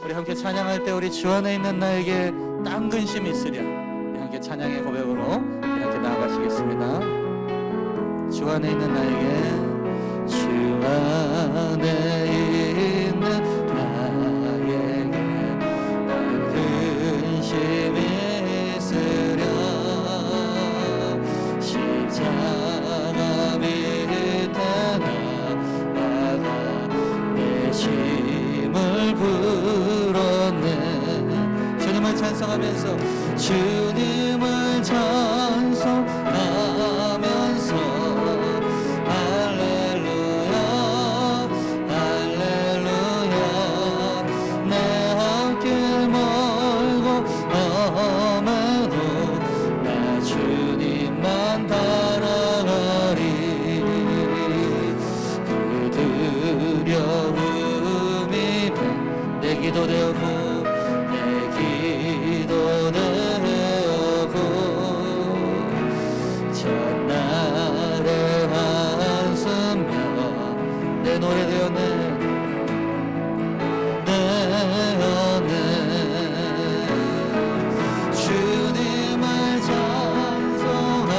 우리 함께 찬양할 때 우리 주 안에 있는 나에게 딴 근심이 있으랴. 우리 함께 찬양의 고백으로 우리 함께 나아가시겠습니다. 주 안에 있는 나에게, 주 안에 있는 나에게 딴 근심이 있으랴. 십자가 밑에 나아가 내 짐을 풀었네. 주님을 찬송하면서, 주님을 찬송하면서 할렐루야 할렐루야. 내 앞길 멀고 험해도 나 주님만 따라가리. 그 두려움이 내 기도 되었고 내 기도 되었고 첫날의 한숨며 내 노래 되었네. 주님을 찬송하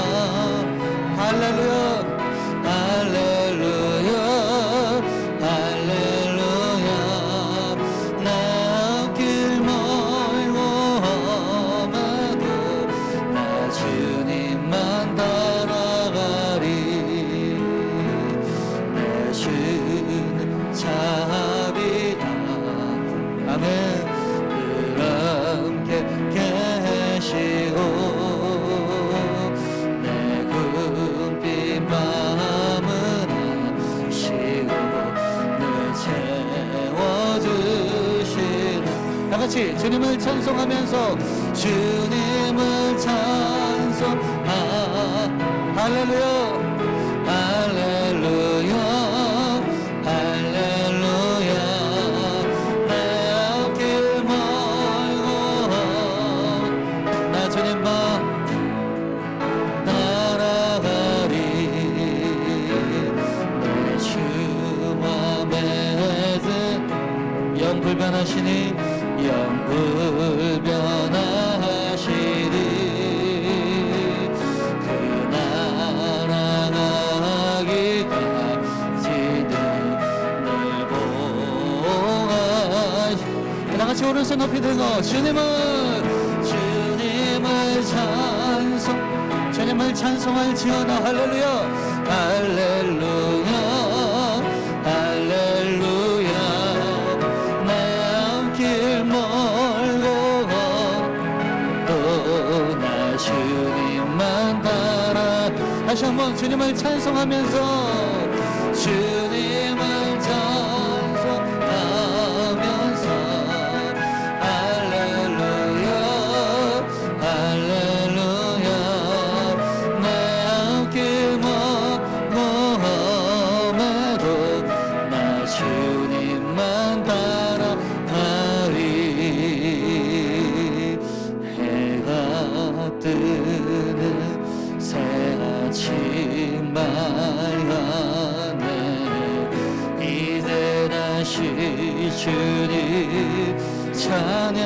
할렐루야 할렐루야 할렐루야. 내 앞길 멀고 험해도 나 주님만 따라가리. 내 주는 자비다. 아멘. 늘 함께 계시고 내 궁핍 마음은 아시고 늘 채워주시는. 다같이 주님을 찬송하면서, 주님을 찬송하 할렐루야 할렐루야 할렐루야. 내 앞길 멀고 나 주님만 따라가리. 내 주와 맺은 영불변하시니 영불변하시니 그 나라가기까지는 늘 보아시. 다같이 오른손 높이 들고, 주님을 찬송, 주님을 찬송할지어다. 할렐루야 할렐루야 할렐루야. 내 앞길 멀고 또 나 주님만 따라. 다시 한번 주님을 찬송하면서, 주님을 찬송하면서 할렐루야 할렐루야. 내 앞길 멀고 험해도 나 주님만 따라가리. 해가 뜨는 새 아침 밝았네. 이제 다시 주님 찬양.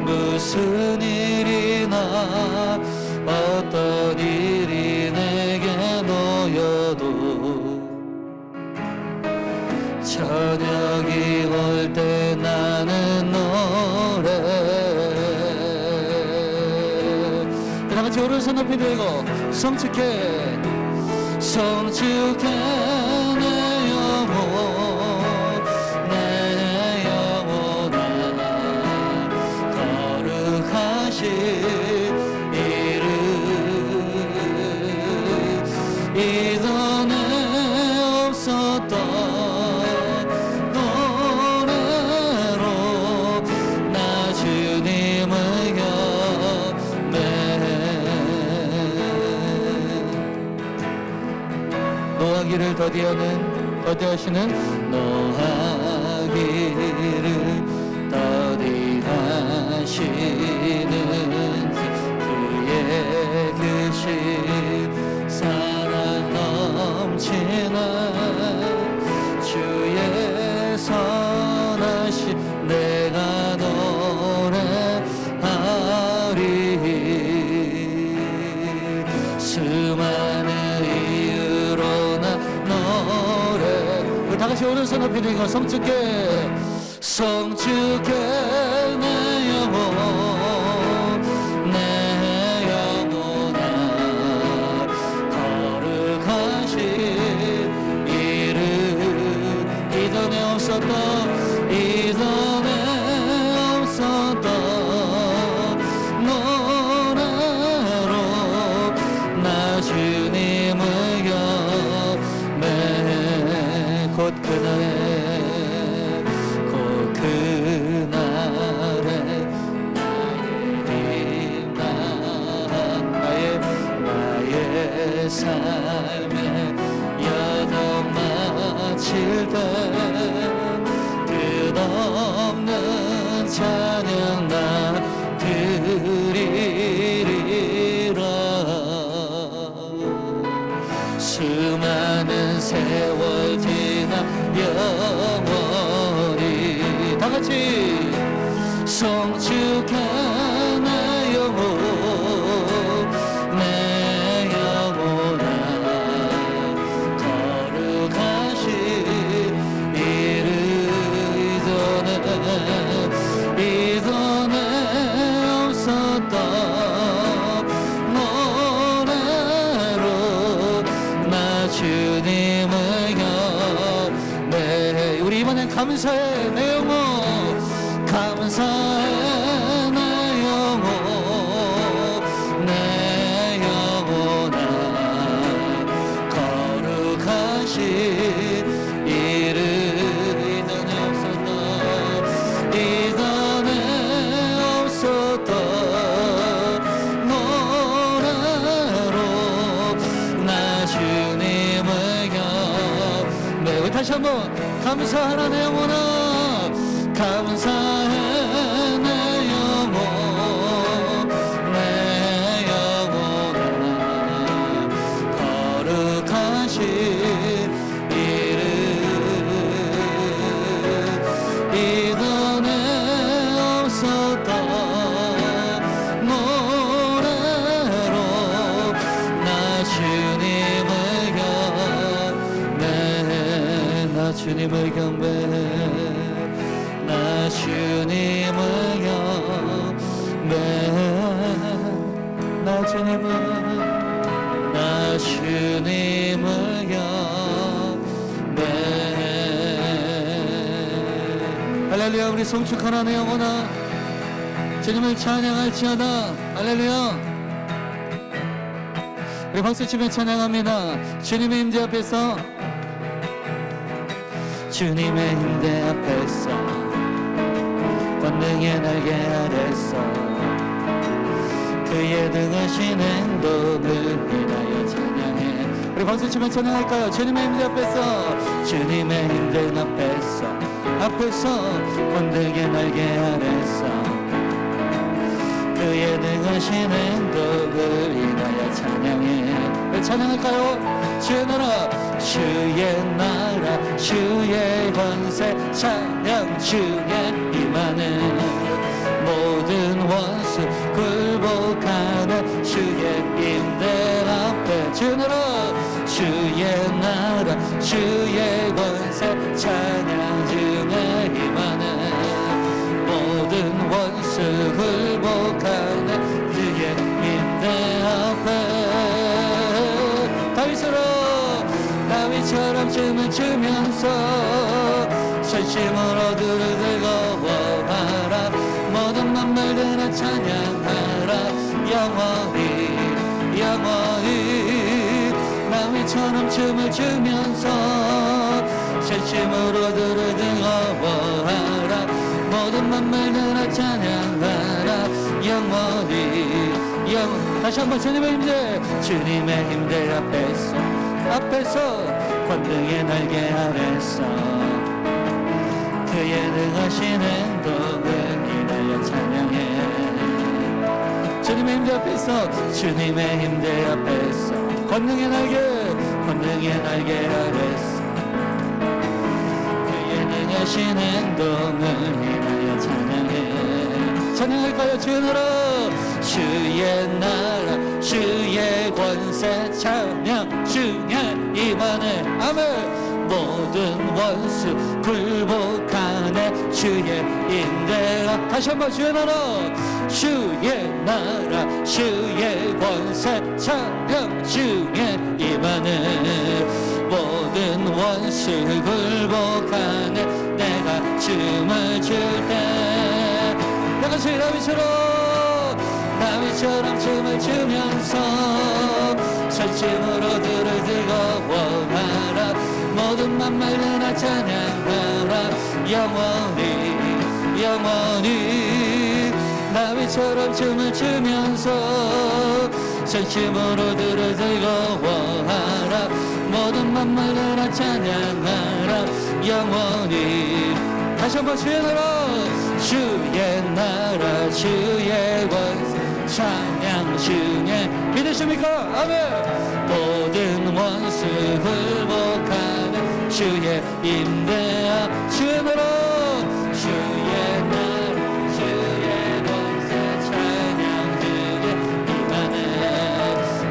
무슨 일이나 어떤 일이 내게 놓여도 저녁이 올 때 나는 노래. 다같이 오른손 높이 들고, 성축해 성축해 내 영혼 내 영혼아 거룩하신 이름. 이전에 없었던 노래로 나 주님을 경배해. 노하기를 더디하시는 노하기를 더디하시는 그의 그신 사랑 넘치는 주의 선하신 소리로서 높이 들고 성주께 성주께 내 영혼 내 영혼아 거룩하신 이름 이전에 없었던 이전에 없었던 노래로 나 주님을 영매 곧 그날에 삶의 여정 마칠 때 끝없는 찬양 나 드리리라 수많은 세월 지나 영원히 다같이 성축해 내 영혼 이전에 없었던 노래로 나 주님을 경배 우리 이번엔 감사해 내 영혼 감사해 내 영혼 내 영혼아 거룩하신 이름 이전에 없었던 노래로 나 주님을 경배 우리 다시 한번 감사하라 내 영혼아 감사해 내 영혼 내 영혼아 거룩하신 이름 이전에 없었던 노래로 나 주님을 경배 나 주님을 경배 나 주님을 경배 나 주님을 경배 할렐루야 우리 성축하라 내 영혼아 주님을 찬양할지어다 할렐루야 우리 박수치며 찬양합니다 주님의 임재 앞에서 주님의 임재 앞에서 권능의 날개 아래서 그의 등하신 행동을 인하여 찬양해 우리 박수치며 찬양할까요 주님의 임재 앞에서 주님의 임재 앞에서 권능의 날개 아래서 그의 능하신 행동을 인하여 찬양해 찬양할까요? 주의 나라 주의 권세 찬양 주의 임하는 모든 원수 굴복하는 주의 임대 앞에 주의 나라 주의 권세 찬양 중에 임하는 모든 원수 굴복하는 주의 임대 앞에 다윗처럼 춤을 추면서 전심으로 두를 들고 원하라 모든 만물들아 찬양하라 영원히 다윗처럼 춤을 추면서 전심으로 두를 들고 원하라 모든 만물들아 찬양하라 영원히 다시 한번 주님의 힘대 앞에서 권능의 날개 아래서 그의 능하신 행동을 인하여 찬양해 주님의 힘대 앞에서 권능의 날개 아래서 그의 능하신 행동을 인하여 찬양할까요? 주의 나라 주의 권세 찬양 중에 임하네 아멘 모든 원수 굴복하네. 주의 인내가 다시 한번 주의 나라 주의 권세 찬양 주의 임하네. 모든 원수 굴복하네. 내가 춤을 출 때 다같이 다윗처럼 춤을 추면서 전심으로 들을 뜨거워하라. 모든 만물을 나 찬양하라. 영원히 다윗처럼 춤을 추면서 전심으로 들을 뜨거워하라. 모든 만물을 나 찬양하라. 영원히 다시 한번 주의 나라 주의 권세 찬양 주의 믿으십니까? 아멘. 모든 원수 굴복하는 주의 임대하 주의 나라 주의 권세 찬양 주의 임하네.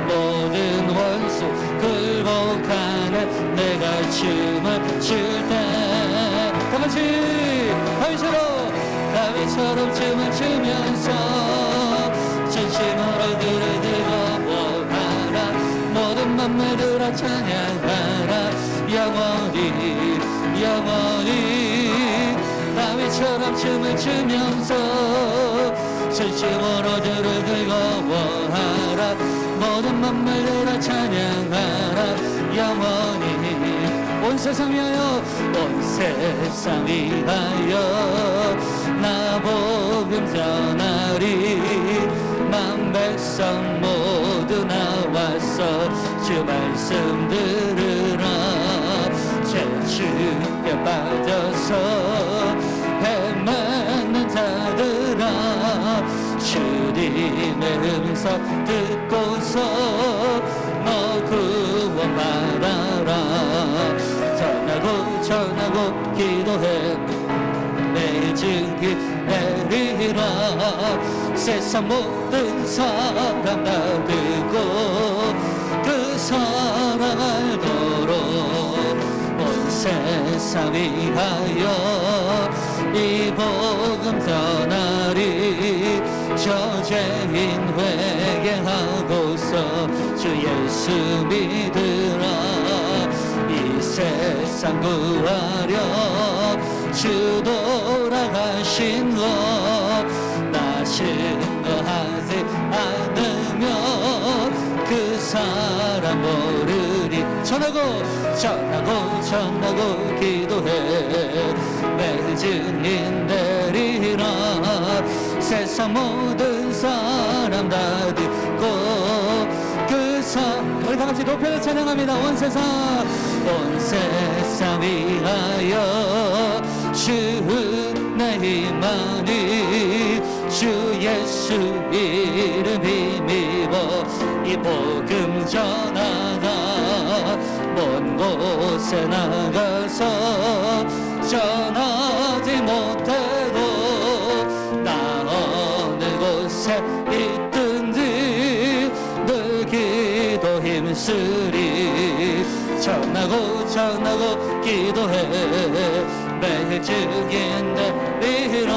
모든 원수 굴복하는 내가 춤을 출 때 다같이 다윗처럼 춤을 추면서 진심으로 들을 뜨거워하라. 모든 만물을 찬양하라. 영원히 다윗처럼 춤을 추면서 진심으로 들을 뜨거워하라. 모든 만물을 찬양하라. 영원히 온 세상 위하여 나 복음 전하리. 만 백성 모두 나와서 주 말씀 들으라. 제 주에 빠져서 헤매는 자들아 주님의 음성 듣고서 너 구원받아라. 전하고 기도해 내 증기 내리라. 세상 모든 사람 다 듣고 그 사랑 알도록 온 세상 위하여 이 복음 전하리. 저죄인 회개하고서 주 예수 믿으라. 이 세상 구하려 주 돌아가신 것 나 증거하지 않으면 그 사람 모르리. 전하고 기도해 내 증인 되리라. 세상 모든 사람 다 듣고 그 사람 우리 다같이 높여서 찬양합니다. 온 세상 위하여 주의 힘하니 주 예수 이름 힘입어 이 복음 전하다. 먼 곳에 나가서 전하지 못해도 나 어느 곳에 있든지 늘 기도 힘쓰리. 전하고 기도해 매일 증인 되리라.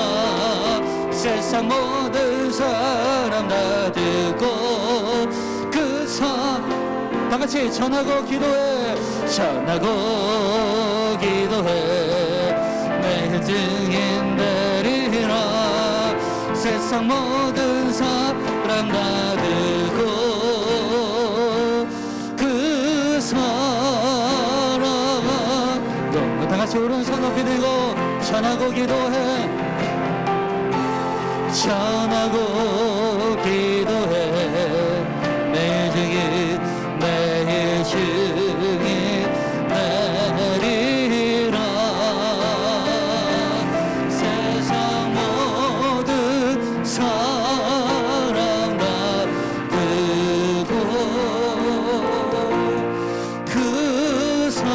세상 모든 사람 다 듣고 그 다같이 전하고 기도해 매일 증인 되리라. 세상 모든 사람 다 듣고 그 사람 다같이 오른손 높이 들고 전하고 기도해 매일 증인 내리라. 세상 모든 사람 다 듣고 그 사람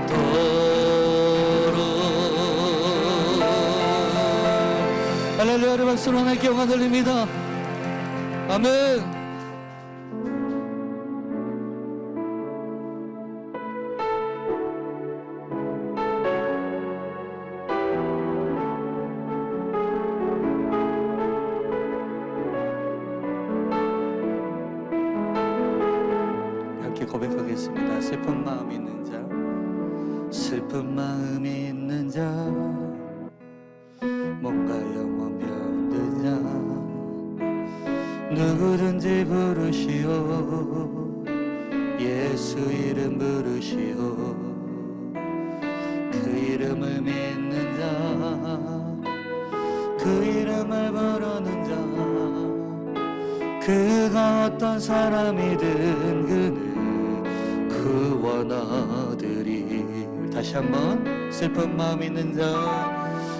도록. 할렐루야를 박수로 하나님께 영광 돌립니다. 아멘. 고백하겠습니다. 슬픈 마음 있는 자, 슬픈 마음이 있는 자, 뭔가 영원 병든 자, 누구든지 부르시오. 예수 이름 부르시오. 그 이름을 믿는 자, 그 이름을 부르는 자, 그가 어떤 사람이든 그는 구원하리리. 다시 한번 슬픈 마음 있는 자,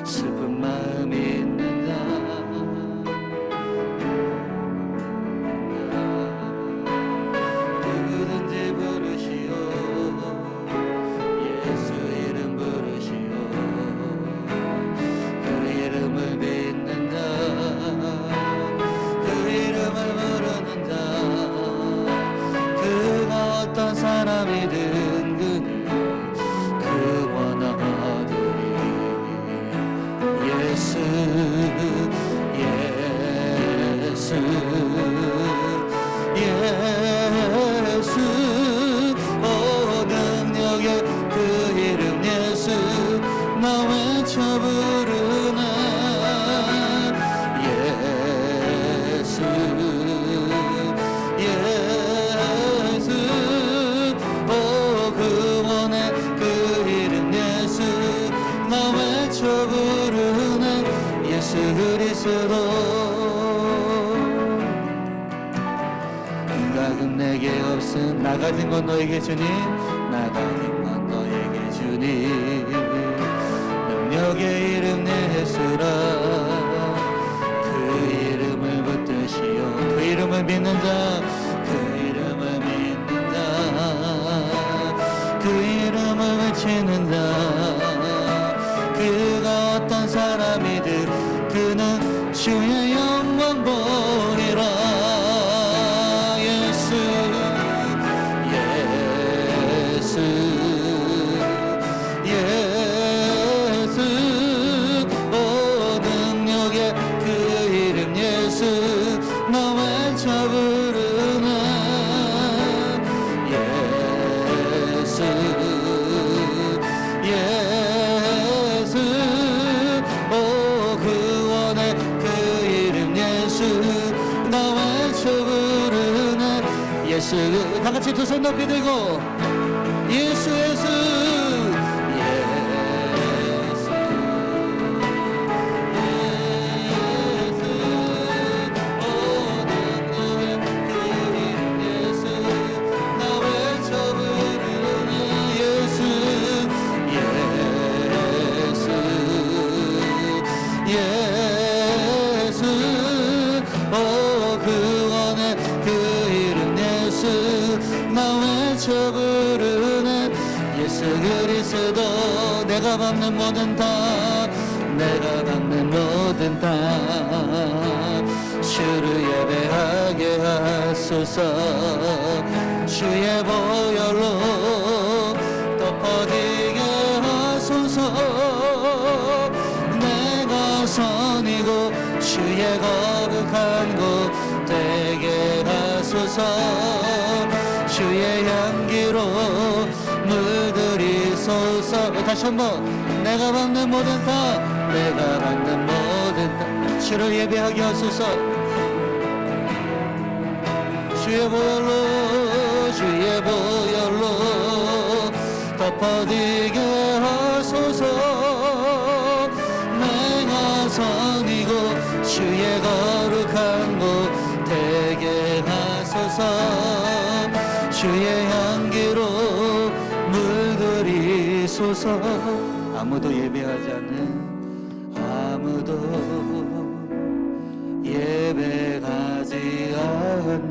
슬픈 마음 있는 자, 누구든지 부르시오. 예수 이름 부르시오. 그 이름을 믿는 자, 그 이름을 부르는 자, 그가 어떤 사람이든 그는 구원하리리. 예수 예수 예수, 오 능력의 그 이름 예수, 나 외쳐 부르네. 예수 예수, 오 구원의 그 이름 예수, 나 외쳐 부르네. 예수 그리스도. 감각은 내게 없음, 나 가진 건 너에게 주니, 나 가진 건 너에게 주니. 능력의 이름 예수라. 그 이름을 붙드시오. 그 이름을 믿는 자, 그 이름을 믿는 자, 그 이름을 외치는 자, 그가 어떤 사람이든 그는 주의 영광 보리라. 예수 예수 예수, 오 능력의 그 이름 예수, 나 외쳐 부르네. 예수 예수, 오 구원의 그 이름 예수, 나 외쳐 부르네. 예수. 다 같이 두 손 높이 들고 예수 예수 예수 예수, 오 능력의 그 이름 예수, 나 외쳐 부르네. 예수 예수 예수, 오 구원의 그 이름 예수, 나 외쳐 부르네. 예수 그리스도. 내가 밟는 모든 다, 내가 밟는 모든 다, 주를 예배하게 하소서. 주의 보혈로 덮어지게 하소서. 내가 선이고 주의 거룩한 곳 되게 하소서. 주의 향기로 물들이소서. 다시 한번. 내가 밟는 모든 다, 내가 밟는 모든 다, 주를 예배하게 하소서. 주의 보혈로, 주의 보혈로 덮어지게 하소서. 내가 선이고 주의 거룩한 곳 되게 하소서. 주의 향기로 물들이소서. 아무도 예배하지 않는, 아무도 예배하지 않는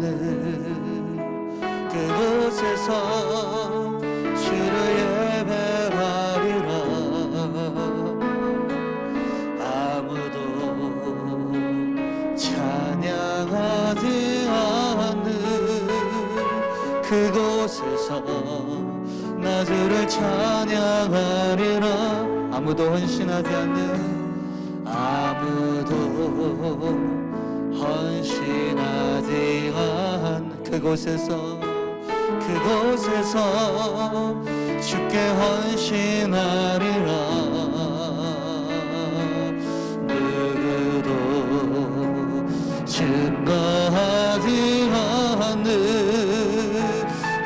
그곳에서 주를 예배하리라. 아무도 찬양하지 않는 그곳에서 나 주를 찬양하리라. 아무도 헌신하지 않는, 아무도 헌신하지 않는 그곳에서 그곳에서 주께 헌신하리라. 누구도 증거하지 않는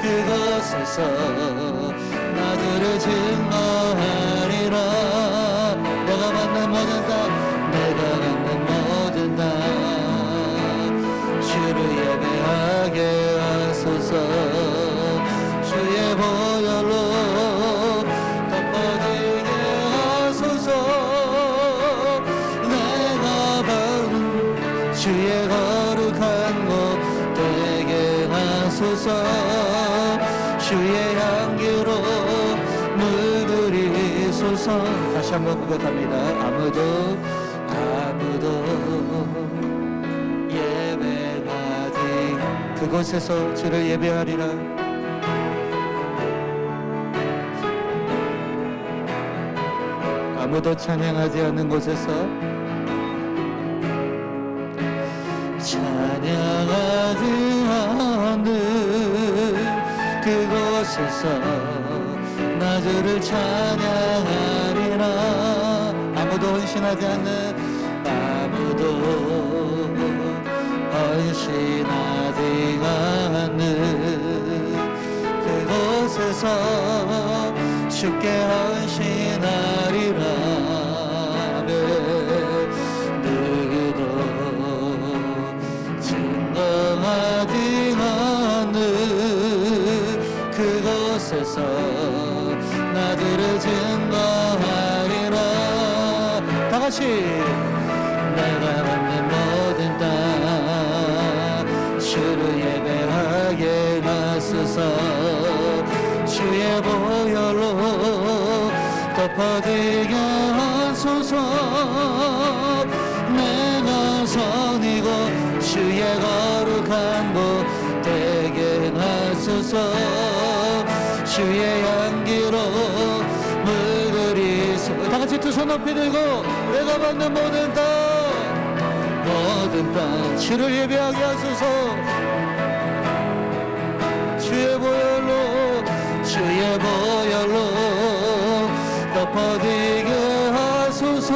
그곳에서 나주를 증거하리라. 내가 받는 모든 땅, 내가 받는 모든 땅, 주를 예배하게 하소서. 주의 보혈로 덮어지게 하소서. 내가 받는 주의 거룩한 곳 되게 하소서. 주의 향기로 물들이소서. 다시 한번 고백합니다. 아무도 예배하지 그곳에서 주를 예배하리라. 아무도 찬양하지 않는 곳에서 찬양하지 않는 그곳에서 나 주를 찬양하리라. 아무도 헌신하지 않는, 아무도 헌신하지 않는 그곳에서 주께 헌신하리라. 누구도 증거하지 않는 그곳에서 나주를 증거하리라. 다같이 내가 받는 모든 땅 주를 예배하게 하소서. 주의 보혈로 덮어지게 하소서. 내가 선이고 주의 거룩한 곳 되게 하소서. 주의 향기로 물들이소. 다같이 두 손 높이 들고 내가 받는 모든 땅 주를 예배하게 하소서. 주의 보혈로 덮어지게 하소서.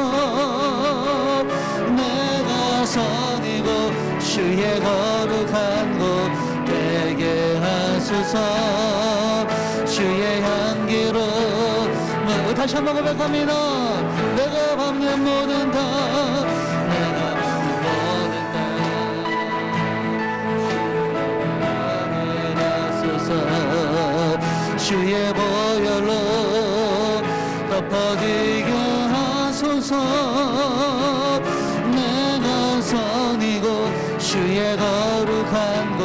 내가 선이고 주의 거룩한 곳 되게 하소서. 주의 향기로 다시 한번 고백합니다. 내가 받는 모든 땅, 내가 받는 모든 땅 하소서. 주의 보혈로 덮어지게 하소서. 내가 선이고 주의 거룩한 곳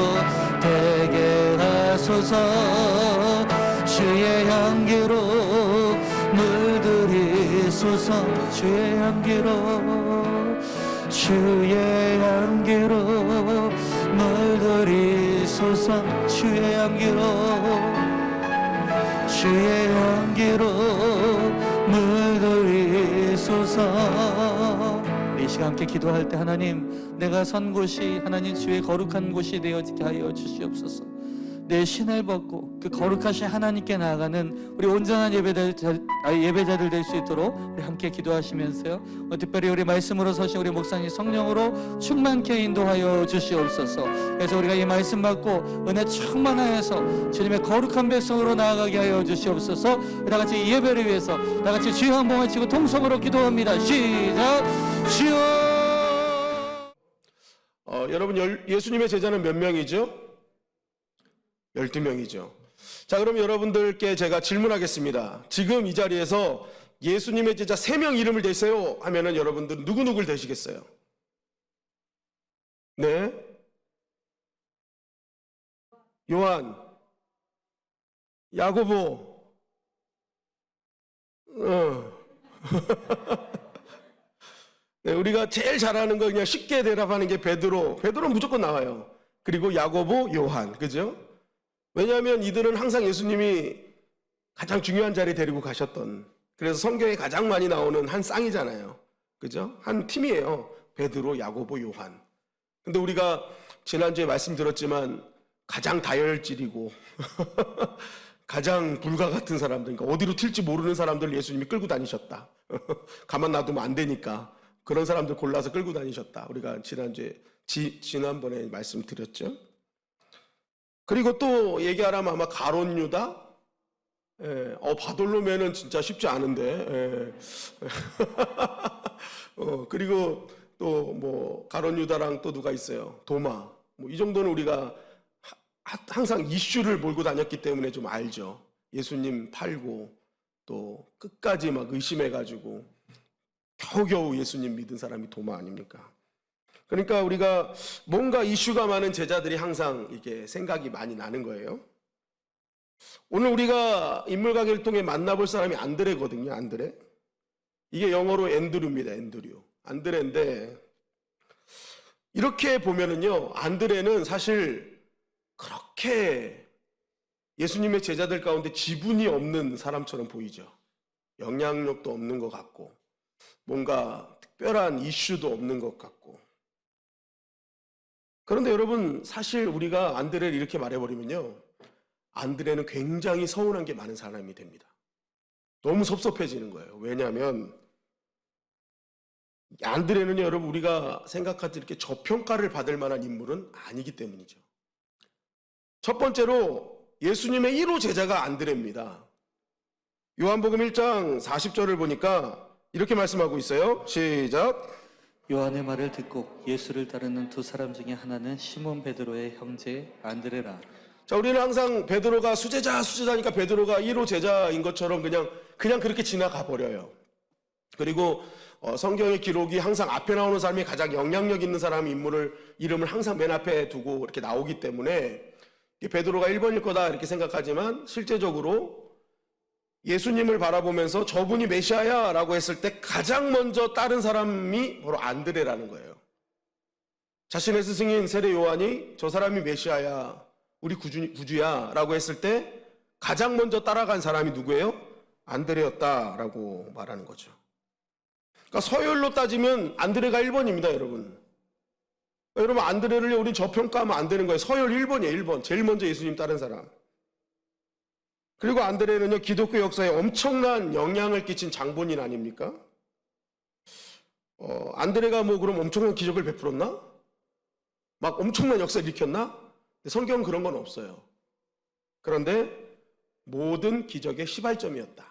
되게 하소서. 주의 향기로 물들이소서. 주의 향기로 물들이소서. 주의 향기로 물들이소서. 이 시간 함께 기도할 때 하나님, 내가 선 곳이 하나님 주의 거룩한 곳이 되어지게 하여 주시옵소서. 내 신을 벗고 그 거룩하신 하나님께 나아가는 우리 온전한 예배자들 될 수 있도록 우리 함께 기도하시면서요, 특별히 우리 말씀으로 서신 우리 목사님 성령으로 충만케 인도하여 주시옵소서. 그래서 우리가 이 말씀 받고 은혜 충만하여서 주님의 거룩한 백성으로 나아가게 하여 주시옵소서. 다같이 예배를 위해서 다같이 주여 한 번 외치고 통성으로 기도합니다. 시작. 주여. 여러분, 예수님의 제자는 몇 명이죠? 12명이죠. 자, 그럼 여러분들께 제가 질문하겠습니다. 지금 이 자리에서 예수님의 제자 3명 이름을 대세요 하면은 여러분들은 누구누구를 대시겠어요? 네? 요한, 야고보, 네, 우리가 제일 잘하는 거 그냥 쉽게 대답하는 게 베드로는 무조건 나와요. 그리고 야고보, 요한, 그죠? 왜냐하면 이들은 항상 예수님이 가장 중요한 자리에 데리고 가셨던, 그래서 성경에 가장 많이 나오는 한 쌍이잖아요. 그죠? 한 팀이에요. 베드로, 야고보, 요한. 근데 우리가 지난주에 말씀드렸지만 가장 다혈질이고 가장 불과 같은 사람들, 그러니까 어디로 튈지 모르는 사람들 예수님이 끌고 다니셨다. 가만 놔두면 안 되니까 그런 사람들 골라서 끌고 다니셨다. 우리가 지난번에 말씀드렸죠. 그리고 또 얘기하라면 아마 가룟 유다, 바돌로매는 진짜 쉽지 않은데, 그리고 또 뭐 가룟 유다랑 또 누가 있어요? 도마. 뭐 이 정도는 우리가 항상 이슈를 몰고 다녔기 때문에 좀 알죠. 예수님 팔고 또 끝까지 막 의심해가지고 겨우겨우 예수님 믿은 사람이 도마 아닙니까? 그러니까 우리가 뭔가 이슈가 많은 제자들이 항상 이게 생각이 많이 나는 거예요. 오늘 우리가 인물관계를 통해 만나볼 사람이 안드레거든요. 안드레. 이게 영어로 앤드류입니다. 앤드류. 안드레인데 이렇게 보면은요, 안드레는 사실 그렇게 예수님의 제자들 가운데 지분이 없는 사람처럼 보이죠. 영향력도 없는 것 같고 뭔가 특별한 이슈도 없는 것 같고. 그런데 여러분, 사실 우리가 안드레를 이렇게 말해버리면요, 안드레는 굉장히 서운한 게 많은 사람이 됩니다. 너무 섭섭해지는 거예요. 왜냐하면 안드레는요, 여러분, 우리가 생각할 때 이렇게 저평가를 받을 만한 인물은 아니기 때문이죠. 첫 번째로 예수님의 1호 제자가 안드레입니다. 요한복음 1장 40절을 보니까 이렇게 말씀하고 있어요. 시작. 요한의 말을 듣고 예수를 따르는 두 사람 중에 하나는 시몬 베드로의 형제 안드레라. 자, 우리는 항상 베드로가 수제자니까 베드로가 1호 제자인 것처럼 그냥 그렇게 지나가 버려요. 그리고 성경의 기록이 항상 앞에 나오는 사람이 가장 영향력 있는 사람 이름을 항상 맨 앞에 두고 이렇게 나오기 때문에 베드로가 1번일 거다 이렇게 생각하지만 실제적으로 예수님을 바라보면서 저분이 메시아야 라고 했을 때 가장 먼저 따른 사람이 바로 안드레라는 거예요. 자신의 스승인 세례 요한이 저 사람이 메시아야, 우리 구주야 라고 했을 때 가장 먼저 따라간 사람이 누구예요? 안드레였다라고 말하는 거죠. 그러니까 서열로 따지면 안드레가 1번입니다, 여러분. 여러분, 안드레를 우린 저평가하면 안 되는 거예요. 서열 1번이에요, 1번. 제일 먼저 예수님 따른 사람. 그리고 안드레는요, 기독교 역사에 엄청난 영향을 끼친 장본인 아닙니까? 안드레가 뭐 그럼 엄청난 기적을 베풀었나? 막 엄청난 역사를 일으켰나? 성경은 그런 건 없어요. 그런데 모든 기적의 시발점이었다.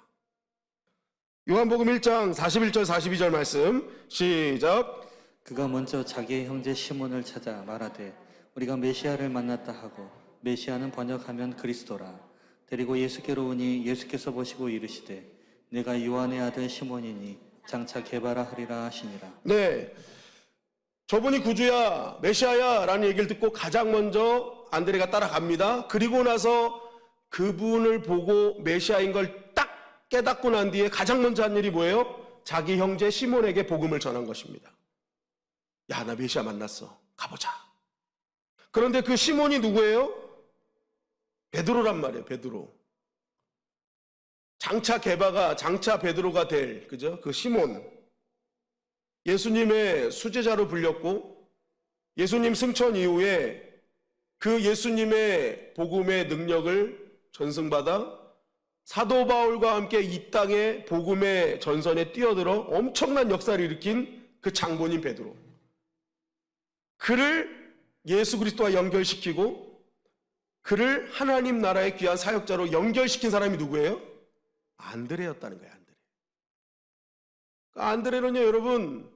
요한복음 1장 41절 42절 말씀 시작. 그가 먼저 자기의 형제 시몬을 찾아 말하되 우리가 메시아를 만났다 하고, 메시아는 번역하면 그리스도라. 데리고 예수께로 오니 예수께서 보시고 이르시되 내가 요한의 아들 시몬이니 장차 게바라 하리라 하시니라. 네, 저분이 구주야, 메시아야 라는 얘기를 듣고 가장 먼저 안드레가 따라갑니다. 그리고 나서 그분을 보고 메시아인 걸 딱 깨닫고 난 뒤에 가장 먼저 한 일이 뭐예요? 자기 형제 시몬에게 복음을 전한 것입니다. 야, 나 메시아 만났어, 가보자. 그런데 그 시몬이 누구예요? 베드로란 말이에요. 베드로. 장차 베드로가 될, 그죠? 그 시몬. 예수님의 수제자로 불렸고, 예수님 승천 이후에 그 예수님의 복음의 능력을 전승받아 사도 바울과 함께 이 땅의 복음의 전선에 뛰어들어 엄청난 역사를 일으킨 그 장본인 베드로. 그를 예수 그리스도와 연결시키고 그를 하나님 나라의 귀한 사역자로 연결시킨 사람이 누구예요? 안드레였다는 거예요. 안드레는요, 여러분,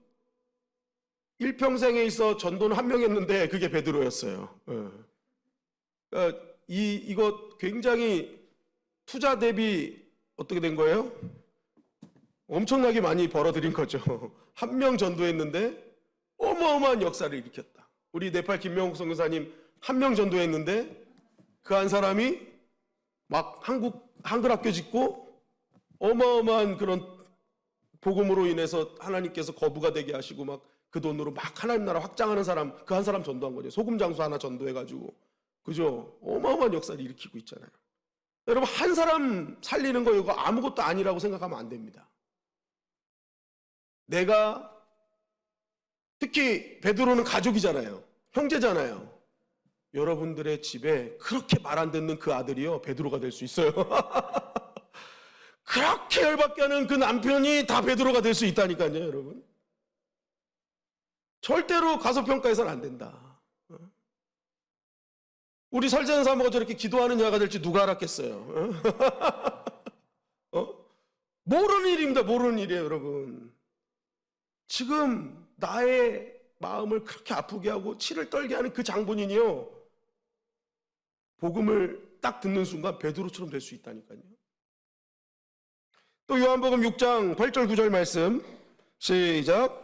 일평생에 있어 전도는 한 명 했는데 그게 베드로였어요. 그러니까 이거 굉장히 투자 대비 어떻게 된 거예요? 엄청나게 많이 벌어들인 거죠. 한 명 전도했는데 어마어마한 역사를 일으켰다. 우리 네팔 김명국 선교사님 한 명 전도했는데 그 한 사람이 막 한글 학교 짓고 어마어마한 그런 복음으로 인해서 하나님께서 거부가 되게 하시고 막 그 돈으로 막 하나님 나라 확장하는 사람, 그 한 사람 전도한 거죠. 소금 장수 하나 전도해가지고. 그죠? 어마어마한 역사를 일으키고 있잖아요. 여러분, 한 사람 살리는 거 이거 아무것도 아니라고 생각하면 안 됩니다. 특히 베드로는 가족이잖아요. 형제잖아요. 여러분들의 집에 그렇게 말 안 듣는 그 아들이요, 베드로가 될 수 있어요. 그렇게 열받게 하는 그 남편이 다 베드로가 될 수 있다니까요, 여러분. 절대로 가소평가해서는 안 된다. 우리 설자는 사모가 저렇게 기도하는 여자가 될지 누가 알았겠어요. 모르는 일입니다. 모르는 일이에요, 여러분. 지금 나의 마음을 그렇게 아프게 하고 치를 떨게 하는 그 장본인이요, 복음을 딱 듣는 순간 베드로처럼 될 수 있다니까요. 또 요한복음 6장 8절 9절 말씀 시작.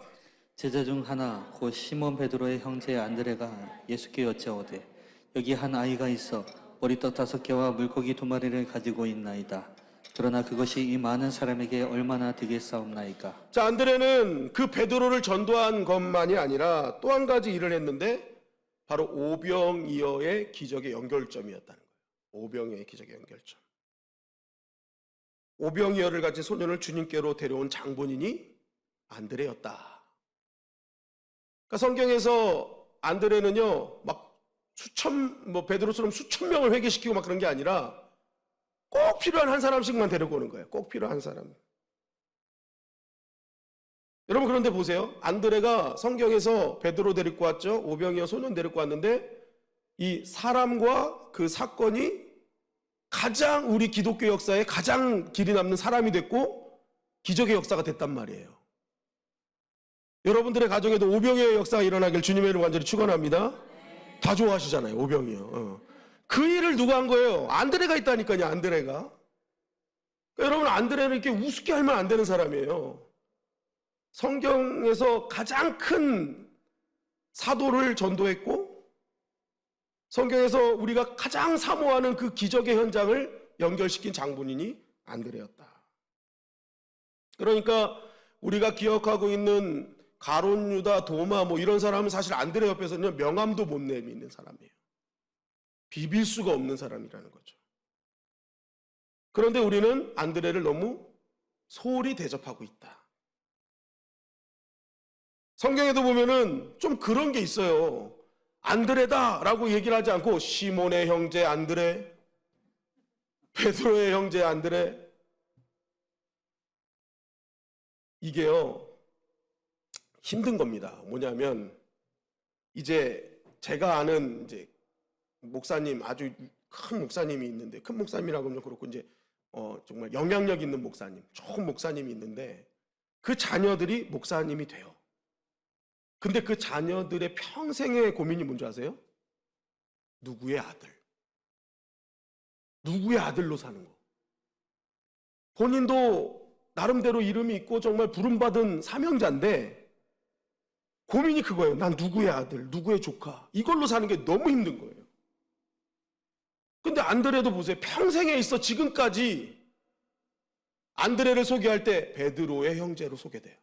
제자 중 하나 곧 시몬 베드로의 형제 안드레가 예수께 여짜오되 여기 한 아이가 있어 머리떡 5개와 물고기 2마리를 가지고 있나이다. 그러나 그것이 이 많은 사람에게 얼마나 되겠사옵나이까. 자, 안드레는 그 베드로를 전도한 것만이 아니라 또 한 가지 일을 했는데 바로 오병이어의 기적의 연결점이었다는 거예요. 오병이어의 기적의 연결점. 오병이어를 가진 소년을 주님께로 데려온 장본인이 안드레였다. 그러니까 성경에서 안드레는요, 막 베드로처럼 수천 명을 회개시키고 막 그런 게 아니라 꼭 필요한 한 사람씩만 데리고 오는 거예요. 꼭 필요한 한 사람. 여러분, 그런데 보세요. 안드레가 성경에서 베드로 데리고 왔죠. 오병이어 소년 데리고 왔는데 이 사람과 그 사건이 가장 우리 기독교 역사에 가장 길이 남는 사람이 됐고 기적의 역사가 됐단 말이에요. 여러분들의 가정에도 오병이어의 역사가 일어나길 주님의 이름으로 간절히 축원합니다. 다 좋아하시잖아요, 오병이어. 그 일을 누가 한 거예요? 안드레가 있다니까요, 안드레가. 그러니까 여러분, 안드레는 이렇게 우습게 하면 안 되는 사람이에요. 성경에서 가장 큰 사도를 전도했고 성경에서 우리가 가장 사모하는 그 기적의 현장을 연결시킨 장본인이 안드레였다. 그러니까 우리가 기억하고 있는 가룟, 유다, 도마 뭐 이런 사람은 사실 안드레 옆에서는 명함도 못 내미는 사람이에요. 비빌 수가 없는 사람이라는 거죠. 그런데 우리는 안드레를 너무 소홀히 대접하고 있다. 성경에도 보면은 좀 그런 게 있어요. 안드레다라고 얘기를 하지 않고 시몬의 형제 안드레, 베드로의 형제 안드레. 이게요, 힘든 겁니다. 뭐냐면 이제 제가 아는 이제 목사님, 아주 큰 목사님이 있는데, 큰 목사님이라고 하면 그렇고 이제 정말 영향력 있는 목사님, 좋은 목사님이 있는데 그 자녀들이 목사님이 돼요. 근데 그 자녀들의 평생의 고민이 뭔지 아세요? 누구의 아들? 누구의 아들로 사는 거. 본인도 나름대로 이름이 있고 정말 부름받은 사명자인데 고민이 그거예요. 난 누구의 아들, 누구의 조카. 이걸로 사는 게 너무 힘든 거예요. 근데 안드레도 보세요. 평생에 있어 지금까지 안드레를 소개할 때 베드로의 형제로 소개돼요.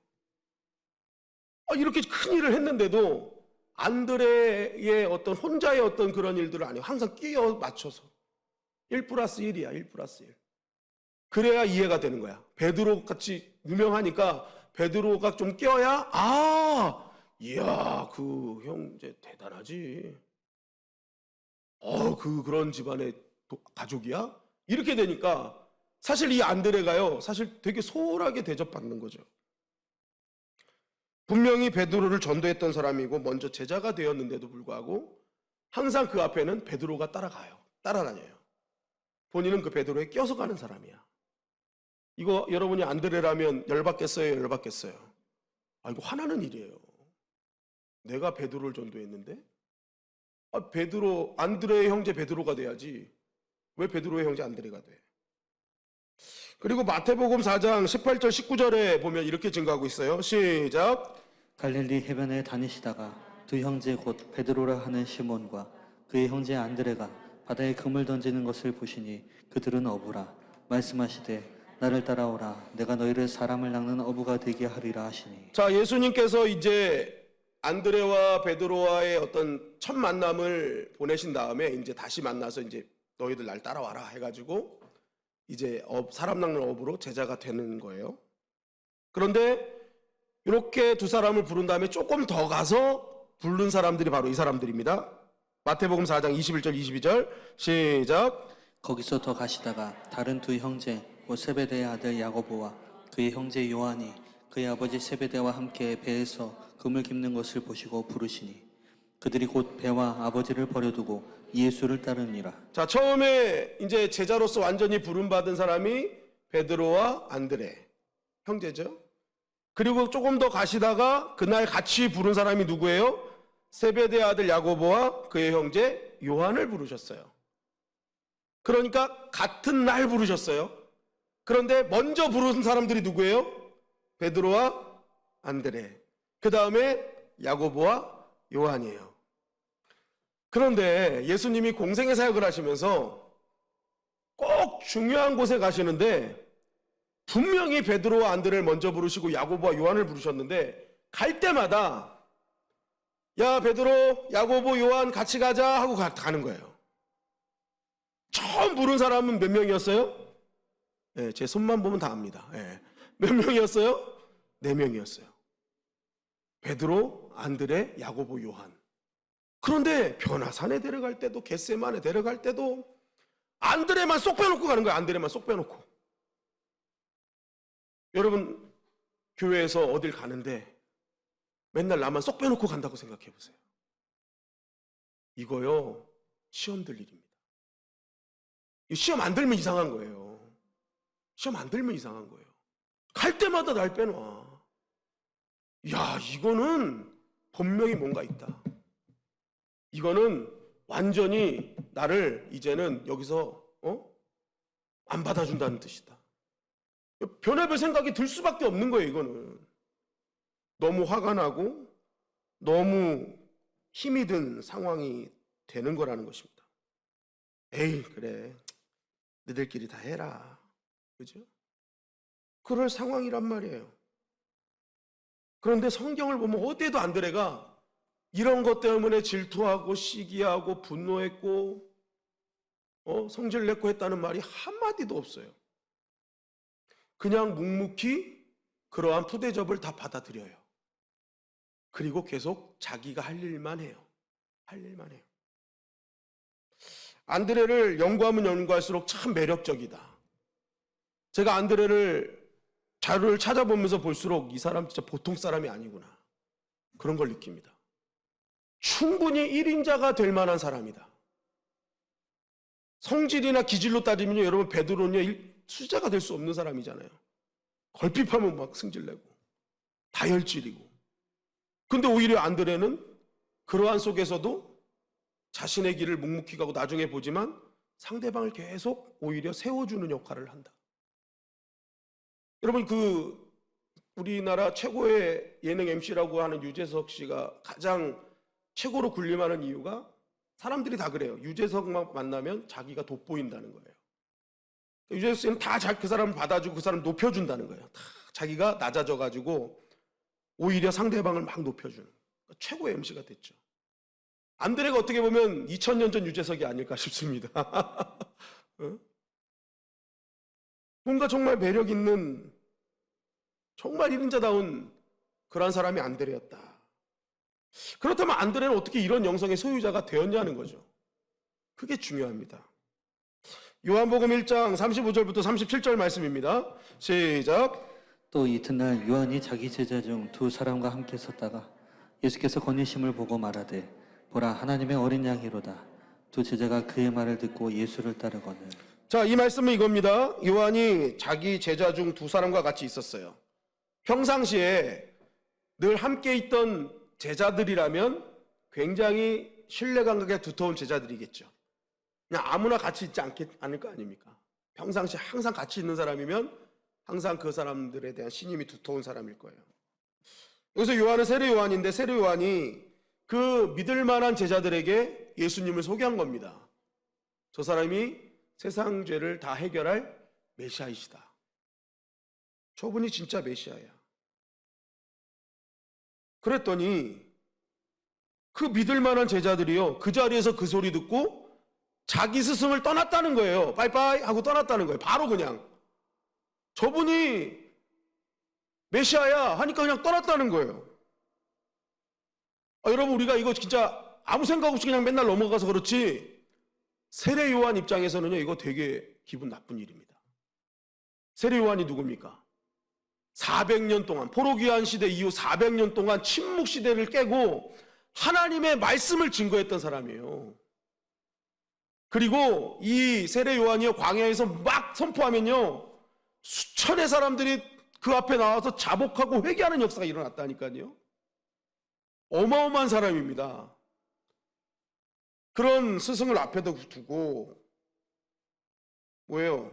이렇게 큰 일을 했는데도 안드레의 어떤 혼자의 어떤 그런 일들을 아니에요. 항상 끼워 맞춰서 1+1이야. 1+1. 그래야 이해가 되는 거야. 베드로 같이 유명하니까 베드로가 좀 껴야 이야, 그 형제 대단하지. 그런 집안의 가족이야? 이렇게 되니까 사실 이 안드레가요, 사실 되게 소홀하게 대접받는 거죠. 분명히 베드로를 전도했던 사람이고 먼저 제자가 되었는데도 불구하고 항상 그 앞에는 베드로가 따라다녀요. 본인은 그 베드로에 껴서 가는 사람이야. 이거 여러분이 안드레라면 열받겠어요? 열받겠어요? 이거 화나는 일이에요. 내가 베드로를 전도했는데 안드레의 형제 베드로가 돼야지 왜 베드로의 형제 안드레가 돼? 그리고 마태복음 4장 18절 19절에 보면 이렇게 증거하고 있어요. 시작. 갈릴리 해변에 다니시다가 두 형제 곧 베드로라 하는 시몬과 그의 형제 안드레가 바다에 그물 던지는 것을 보시니 그들은 어부라. 말씀하시되 나를 따라오라. 내가 너희를 사람을 낚는 어부가 되게 하리라 하시니. 자, 예수님께서 이제 안드레와 베드로와의 어떤 첫 만남을 보내신 다음에 이제 다시 만나서 이제 너희들 날 따라와라 해가지고 이제 사람 낚는 어부로 제자가 되는 거예요. 그런데 이렇게 두 사람을 부른 다음에 조금 더 가서 부른 사람들이 바로 이 사람들입니다. 마태복음 4장 21절 22절 시작. 거기서 더 가시다가 다른 두 형제 곧 세베대의 아들 야고보와 그의 형제 요한이 그의 아버지 세베대와 함께 배에서 금을 깁는 것을 보시고 부르시니 그들이 곧 배와 아버지를 버려두고 예수를 따르니라. 자, 처음에 이제 제자로서 완전히 부름받은 사람이 베드로와 안드레 형제죠. 그리고 조금 더 가시다가 그날 같이 부른 사람이 누구예요? 세베대의 아들 야고보와 그의 형제 요한을 부르셨어요. 그러니까 같은 날 부르셨어요. 그런데 먼저 부른 사람들이 누구예요? 베드로와 안드레. 그 다음에 야고보와 요한이에요. 그런데 예수님이 공생의 사역을 하시면서 꼭 중요한 곳에 가시는데 분명히 베드로와 안드레를 먼저 부르시고 야고보와 요한을 부르셨는데 갈 때마다 야 베드로, 야고보, 요한 같이 가자 하고 가는 거예요. 처음 부른 사람은 몇 명이었어요? 네, 제 손만 보면 다 압니다. 네. 몇 명이었어요? 4명이었어요. 베드로, 안드레, 야고보, 요한. 그런데 변화산에 데려갈 때도 겟세마네 데려갈 때도 안드레만 쏙 빼놓고 가는 거예요. 안드레만 쏙 빼놓고. 여러분 교회에서 어딜 가는데 맨날 나만 쏙 빼놓고 간다고 생각해 보세요. 이거요 시험 들 일입니다. 시험 안 들면 이상한 거예요. 시험 안 들면 이상한 거예요. 갈 때마다 날 빼놔. 야, 이거는 분명히 뭔가 있다. 이거는 완전히 나를 이제는 여기서 안 받아준다는 뜻이다. 변해볼 생각이 들 수밖에 없는 거예요. 이거는 너무 화가 나고 너무 힘이 든 상황이 되는 거라는 것입니다. 에이 그래 너희들끼리 다 해라, 그죠? 그럴 상황이란 말이에요. 그런데 성경을 보면 어디에도 안드레가 이런 것 때문에 질투하고 시기하고 분노했고 성질냈고 했다는 말이 한마디도 없어요. 그냥 묵묵히 그러한 푸대접을 다 받아들여요. 그리고 계속 자기가 할 일만 해요. 할 일만 해요. 안드레를 연구하면 연구할수록 참 매력적이다. 제가 안드레를 자료를 찾아보면서 볼수록 이 사람 진짜 보통 사람이 아니구나, 그런 걸 느낍니다. 충분히 1인자가 될 만한 사람이다. 성질이나 기질로 따지면 여러분 베드로는요 수자가 될 수 없는 사람이잖아요. 걸핏하면 막 승질내고 다혈질이고. 근데 오히려 안드레는 그러한 속에서도 자신의 길을 묵묵히 가고 나중에 보지만 상대방을 계속 오히려 세워주는 역할을 한다. 여러분 우리나라 최고의 예능 MC라고 하는 유재석 씨가 가장 최고로 군림하는 이유가 사람들이 다 그래요. 유재석만 만나면 자기가 돋보인다는 거예요. 유재석 씨는 다 그 사람을 받아주고 그 사람을 높여준다는 거예요. 다 자기가 낮아져가지고 오히려 상대방을 막 높여주는 최고의 MC가 됐죠. 안드레가 어떻게 보면 2000년 전 유재석이 아닐까 싶습니다. 뭔가 정말 매력 있는 정말 1인자다운 그런 사람이 안드레였다. 그렇다면 안드레는 어떻게 이런 영성의 소유자가 되었냐는 거죠. 그게 중요합니다. 요한복음 1장 35절부터 37절 말씀입니다. 시작. 또 이튿날 요한이 자기 제자 중 두 사람과 함께 섰다가 예수께서 건의심을 보고 말하되 보라 하나님의 어린 양이로다. 두 제자가 그의 말을 듣고 예수를 따르거늘. 자, 이 말씀은 이겁니다. 요한이 자기 제자 중 두 사람과 같이 있었어요. 평상시에 늘 함께 있던 제자들이라면 굉장히 신뢰감각이 두터운 제자들이겠죠. 그냥 아무나 같이 있지 않을 거 아닙니까? 평상시에 항상 같이 있는 사람이면 항상 그 사람들에 대한 신임이 두터운 사람일 거예요. 여기서 요한은 세례 요한인데 세례 요한이 그 믿을 만한 제자들에게 예수님을 소개한 겁니다. 저 사람이 세상 죄를 다 해결할 메시아이시다. 저분이 진짜 메시아야. 그랬더니 그 믿을 만한 제자들이요 그 자리에서 그 소리 듣고 자기 스승을 떠났다는 거예요. 빠이빠이 하고 떠났다는 거예요. 바로 그냥 저분이 메시아야 하니까 그냥 떠났다는 거예요. 여러분 우리가 이거 진짜 아무 생각 없이 그냥 맨날 넘어가서 그렇지, 세례 요한 입장에서는요, 이거 되게 기분 나쁜 일입니다. 세례 요한이 누굽니까? 400년 동안, 포로기한 시대 이후 400년 동안 침묵 시대를 깨고 하나님의 말씀을 증거했던 사람이에요. 그리고 이 세례 요한이요, 광야에서 막 선포하면요, 수천의 사람들이 그 앞에 나와서 자복하고 회개하는 역사가 일어났다니까요. 어마어마한 사람입니다. 그런 스승을 앞에다 두고 뭐예요?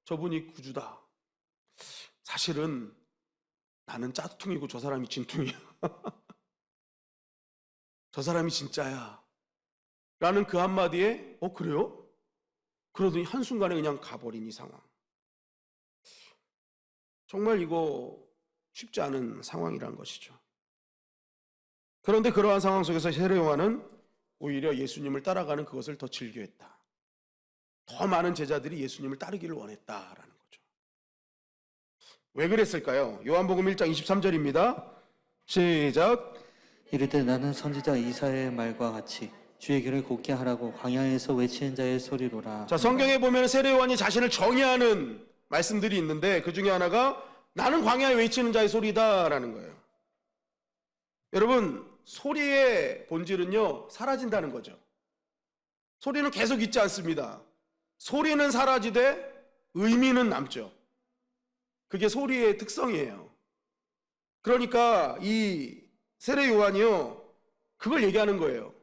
저분이 구주다. 사실은 나는 짝퉁이고 저 사람이 진퉁이야. 저 사람이 진짜야. 라는 그 한마디에 그래요? 그러더니 한순간에 그냥 가버린 이 상황. 정말 이거 쉽지 않은 상황이란 것이죠. 그런데 그러한 상황 속에서 세례 요한은 오히려 예수님을 따라가는 그것을 더 즐겨했다. 더 많은 제자들이 예수님을 따르기를 원했다라는 거죠. 왜 그랬을까요? 요한복음 1장 23절입니다. 시작. 이르되 나는 선지자 이사야의 말과 같이 주의 길을 곧게 하라고 광야에서 외치는 자의 소리로라. 자, 성경에 보면 세례 요한이 자신을 정의하는 말씀들이 있는데 그 중에 하나가 나는 광야에 외치는 자의 소리다라는 거예요. 여러분, 소리의 본질은요, 사라진다는 거죠. 소리는 계속 있지 않습니다. 소리는 사라지되 의미는 남죠. 그게 소리의 특성이에요. 그러니까 이 세례 요한이요, 그걸 얘기하는 거예요.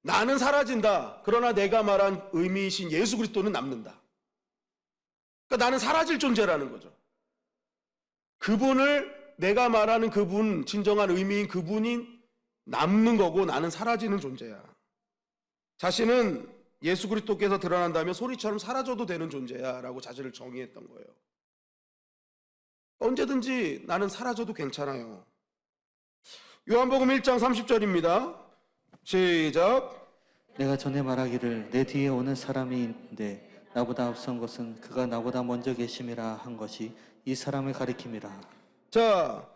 나는 사라진다. 그러나 내가 말한 의미이신 예수 그리스도는 남는다. 그러니까 나는 사라질 존재라는 거죠. 그분을, 내가 말하는 그분, 진정한 의미인 그분이 남는 거고 나는 사라지는 존재야. 자신은 예수 그리스도께서 드러난다면 소리처럼 사라져도 되는 존재야 라고 자신을 정의했던 거예요. 언제든지 나는 사라져도 괜찮아요. 요한복음 1장 30절입니다. 시작. 내가 전에 말하기를 내 뒤에 오는 사람이 있는데 나보다 앞선 것은 그가 나보다 먼저 계심이라 한 것이 이 사람을 가리킴이라. 자,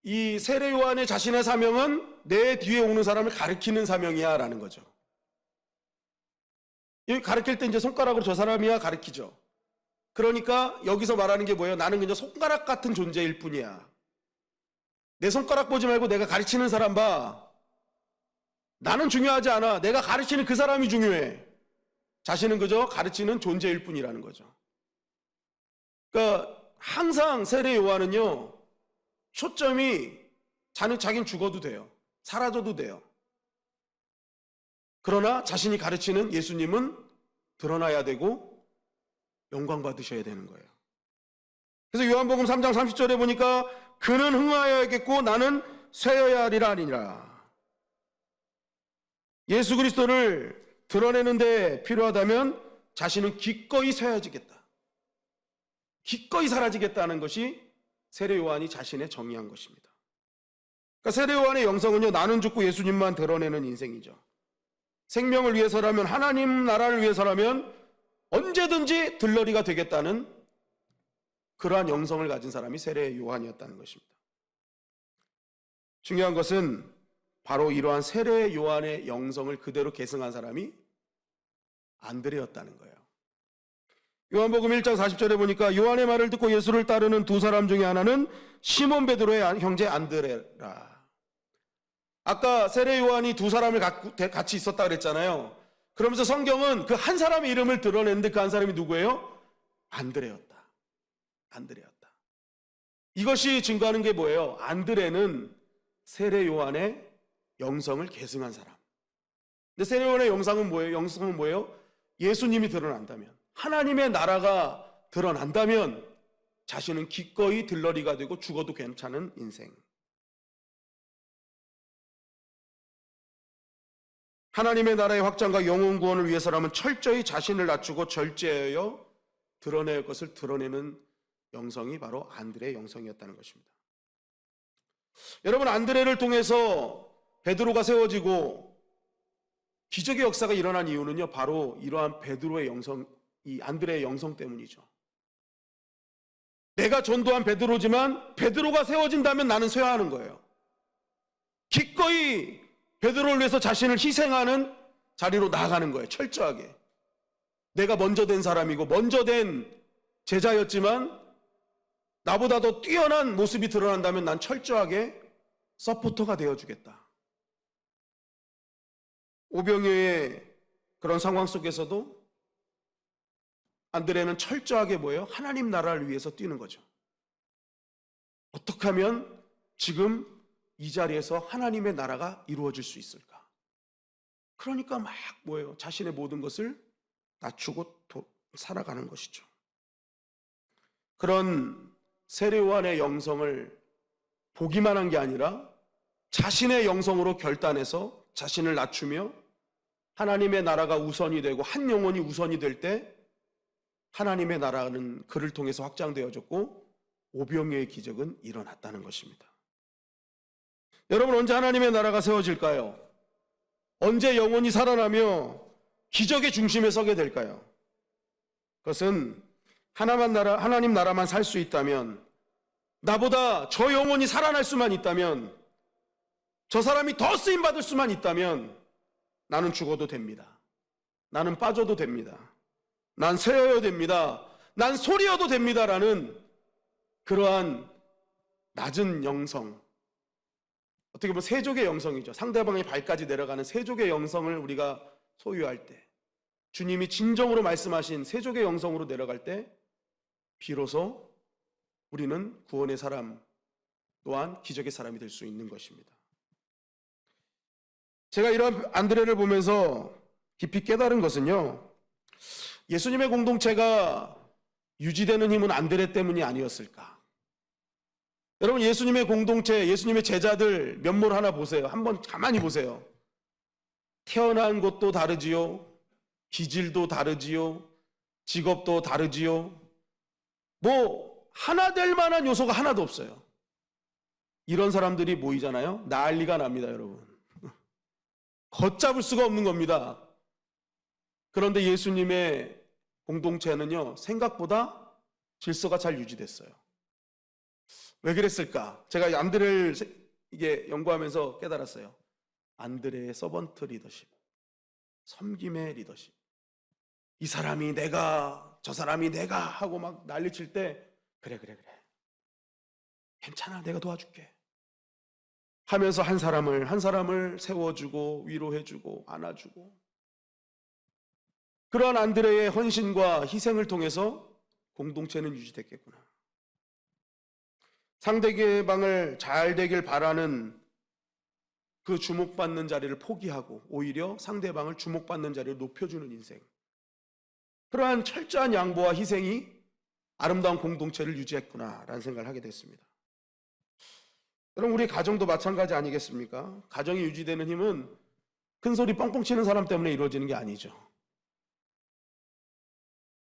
이 세례 요한의 자신의 사명은 내 뒤에 오는 사람을 가리키는 사명이야 라는 거죠. 여기 가리킬 때 이제 손가락으로 저 사람이야 가리키죠. 그러니까 여기서 말하는 게 뭐예요? 나는 그냥 손가락 같은 존재일 뿐이야. 내 손가락 보지 말고 내가 가르치는 사람 봐. 나는 중요하지 않아. 내가 가르치는 그 사람이 중요해. 자신은 그저 가르치는 존재일 뿐이라는 거죠. 그러니까 항상 세례 요한은요, 초점이 자기는 죽어도 돼요. 사라져도 돼요. 그러나 자신이 가르치는 예수님은 드러나야 되고 영광 받으셔야 되는 거예요. 그래서 요한복음 3장 30절에 보니까 그는 흥하여야겠고 나는 쇠여야 하리라 아니라. 예수 그리스도를 드러내는 데 필요하다면 자신은 기꺼이 쇠해지겠다. 기꺼이 사라지겠다는 것이 세례 요한이 자신의 정의한 것입니다. 그러니까 세례 요한의 영성은요, 나는 죽고 예수님만 드러내는 인생이죠. 생명을 위해서라면, 하나님 나라를 위해서라면 언제든지 들러리가 되겠다는 그러한 영성을 가진 사람이 세례 요한이었다는 것입니다. 중요한 것은 바로 이러한 세례 요한의 영성을 그대로 계승한 사람이 안드레였다는 거예요. 요한복음 1장 40절에 보니까 요한의 말을 듣고 예수를 따르는 두 사람 중에 하나는 시몬 베드로의 형제 안드레라. 아까 세례 요한이 두 사람을 같이 있었다 그랬잖아요. 그러면서 성경은 그 한 사람의 이름을 드러냈는데 그 한 사람이 누구예요? 안드레였다. 안드레였다. 이것이 증거하는 게 뭐예요? 안드레는 세례 요한의 영성을 계승한 사람. 근데 세례 요한의 영성은 뭐예요? 영성은 뭐예요? 예수님이 드러난다면, 하나님의 나라가 드러난다면 자신은 기꺼이 들러리가 되고 죽어도 괜찮은 인생. 하나님의 나라의 확장과 영혼 구원을 위해서라면 철저히 자신을 낮추고 절제하여 드러낼 것을 드러내는 영성이 바로 안드레의 영성이었다는 것입니다. 여러분, 안드레를 통해서 베드로가 세워지고 기적의 역사가 일어난 이유는요, 바로 이러한 베드로의 영성, 이 안드레의 영성 때문이죠. 내가 전도한 베드로지만 베드로가 세워진다면 나는 쇠하는 거예요. 기꺼이 베드로를 위해서 자신을 희생하는 자리로 나아가는 거예요. 철저하게. 내가 먼저 된 사람이고 먼저 된 제자였지만 나보다 더 뛰어난 모습이 드러난다면 난 철저하게 서포터가 되어주겠다. 오병이어의 그런 상황 속에서도 안드레는 철저하게 뭐예요? 하나님 나라를 위해서 뛰는 거죠. 어떻게 하면 지금 이 자리에서 하나님의 나라가 이루어질 수 있을까? 그러니까 막 뭐예요? 자신의 모든 것을 낮추고 살아가는 것이죠. 그런 세례요한의 영성을 보기만 한 게 아니라 자신의 영성으로 결단해서 자신을 낮추며 하나님의 나라가 우선이 되고 한 영혼이 우선이 될 때 하나님의 나라는 그를 통해서 확장되어졌고 오병이어의 기적은 일어났다는 것입니다. 여러분, 언제 하나님의 나라가 세워질까요? 언제 영혼이 살아나며 기적의 중심에 서게 될까요? 그것은 하나님 나라만 살 수 있다면, 나보다 저 영혼이 살아날 수만 있다면, 저 사람이 더 쓰임받을 수만 있다면 나는 죽어도 됩니다. 나는 빠져도 됩니다. 난 새어야 됩니다. 난 소리여도 됩니다라는 그러한 낮은 영성, 어떻게 보면 세족의 영성이죠. 상대방의 발까지 내려가는 세족의 영성을 우리가 소유할 때, 주님이 진정으로 말씀하신 세족의 영성으로 내려갈 때 비로소 우리는 구원의 사람 또한 기적의 사람이 될 수 있는 것입니다. 제가 이런 안드레를 보면서 깊이 깨달은 것은요, 예수님의 공동체가 유지되는 힘은 안드레 때문이 아니었을까? 여러분, 예수님의 공동체, 예수님의 제자들 면모를 하나 보세요. 한번 가만히 보세요. 태어난 곳도 다르지요, 기질도 다르지요, 직업도 다르지요. 뭐 하나 될 만한 요소가 하나도 없어요. 이런 사람들이 모이잖아요. 난리가 납니다, 여러분. 걷잡을 수가 없는 겁니다. 그런데 예수님의 공동체는요, 생각보다 질서가 잘 유지됐어요. 왜 그랬을까? 제가 안드레를 이게 연구하면서 깨달았어요. 안드레의 서번트 리더십, 섬김의 리더십. 이 사람이 내가, 저 사람이 내가 하고 막 난리칠 때 그래 괜찮아, 내가 도와줄게 하면서 한 사람을 세워주고 위로해주고 안아주고, 그러한 안드레의 헌신과 희생을 통해서 공동체는 유지됐겠구나. 상대방을 잘 되길 바라는 그 주목받는 자리를 포기하고 오히려 상대방을 주목받는 자리를 높여주는 인생, 그러한 철저한 양보와 희생이 아름다운 공동체를 유지했구나라는 생각을 하게 됐습니다. 여러분, 우리 가정도 마찬가지 아니겠습니까? 가정이 유지되는 힘은 큰 소리 뻥뻥 치는 사람 때문에 이루어지는 게 아니죠.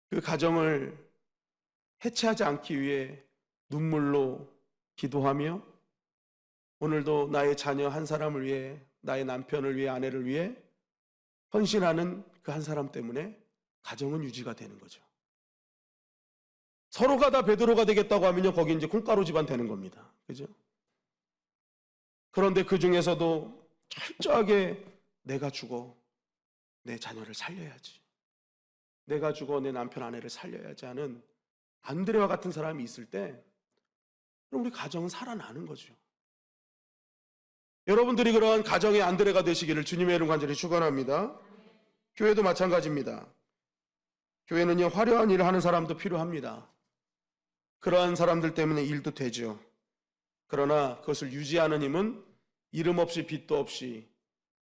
그 가정을 해체하지 않기 위해 눈물로 기도하며 오늘도 나의 자녀 한 사람을 위해, 나의 남편을 위해, 아내를 위해 헌신하는 그 한 사람 때문에 가정은 유지가 되는 거죠. 서로가 다 베드로가 되겠다고 하면요, 거기 이제 콩가루 집안 되는 겁니다. 그죠? 그런데 그 중에서도 철저하게 내가 죽어 내 자녀를 살려야지, 내가 죽어 내 남편 아내를 살려야지 하는 안드레와 같은 사람이 있을 때 우리 가정은 살아나는 거죠. 여러분들이 그러한 가정의 안드레가 되시기를 주님의 이름 간절히 축원합니다. 교회도 마찬가지입니다. 교회는요, 화려한 일을 하는 사람도 필요합니다. 그러한 사람들 때문에 일도 되죠. 그러나 그것을 유지하는 힘은 이름 없이 빚도 없이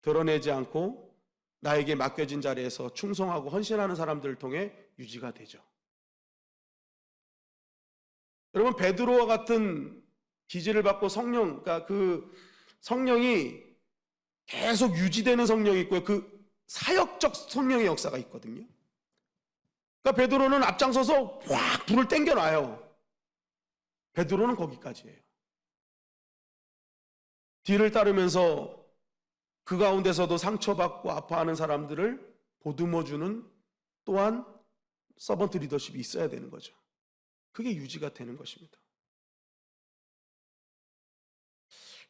드러내지 않고 나에게 맡겨진 자리에서 충성하고 헌신하는 사람들을 통해 유지가 되죠. 여러분, 베드로와 같은 기질을 받고 성령, 그러니까 그 성령이 계속 유지되는 성령이 있고요, 그 사역적 성령의 역사가 있거든요. 그러니까 베드로는 앞장서서 확 불을 땡겨놔요. 베드로는 거기까지예요. 뒤를 따르면서 그 가운데서도 상처받고 아파하는 사람들을 보듬어주는 또한 서번트 리더십이 있어야 되는 거죠. 그게 유지가 되는 것입니다.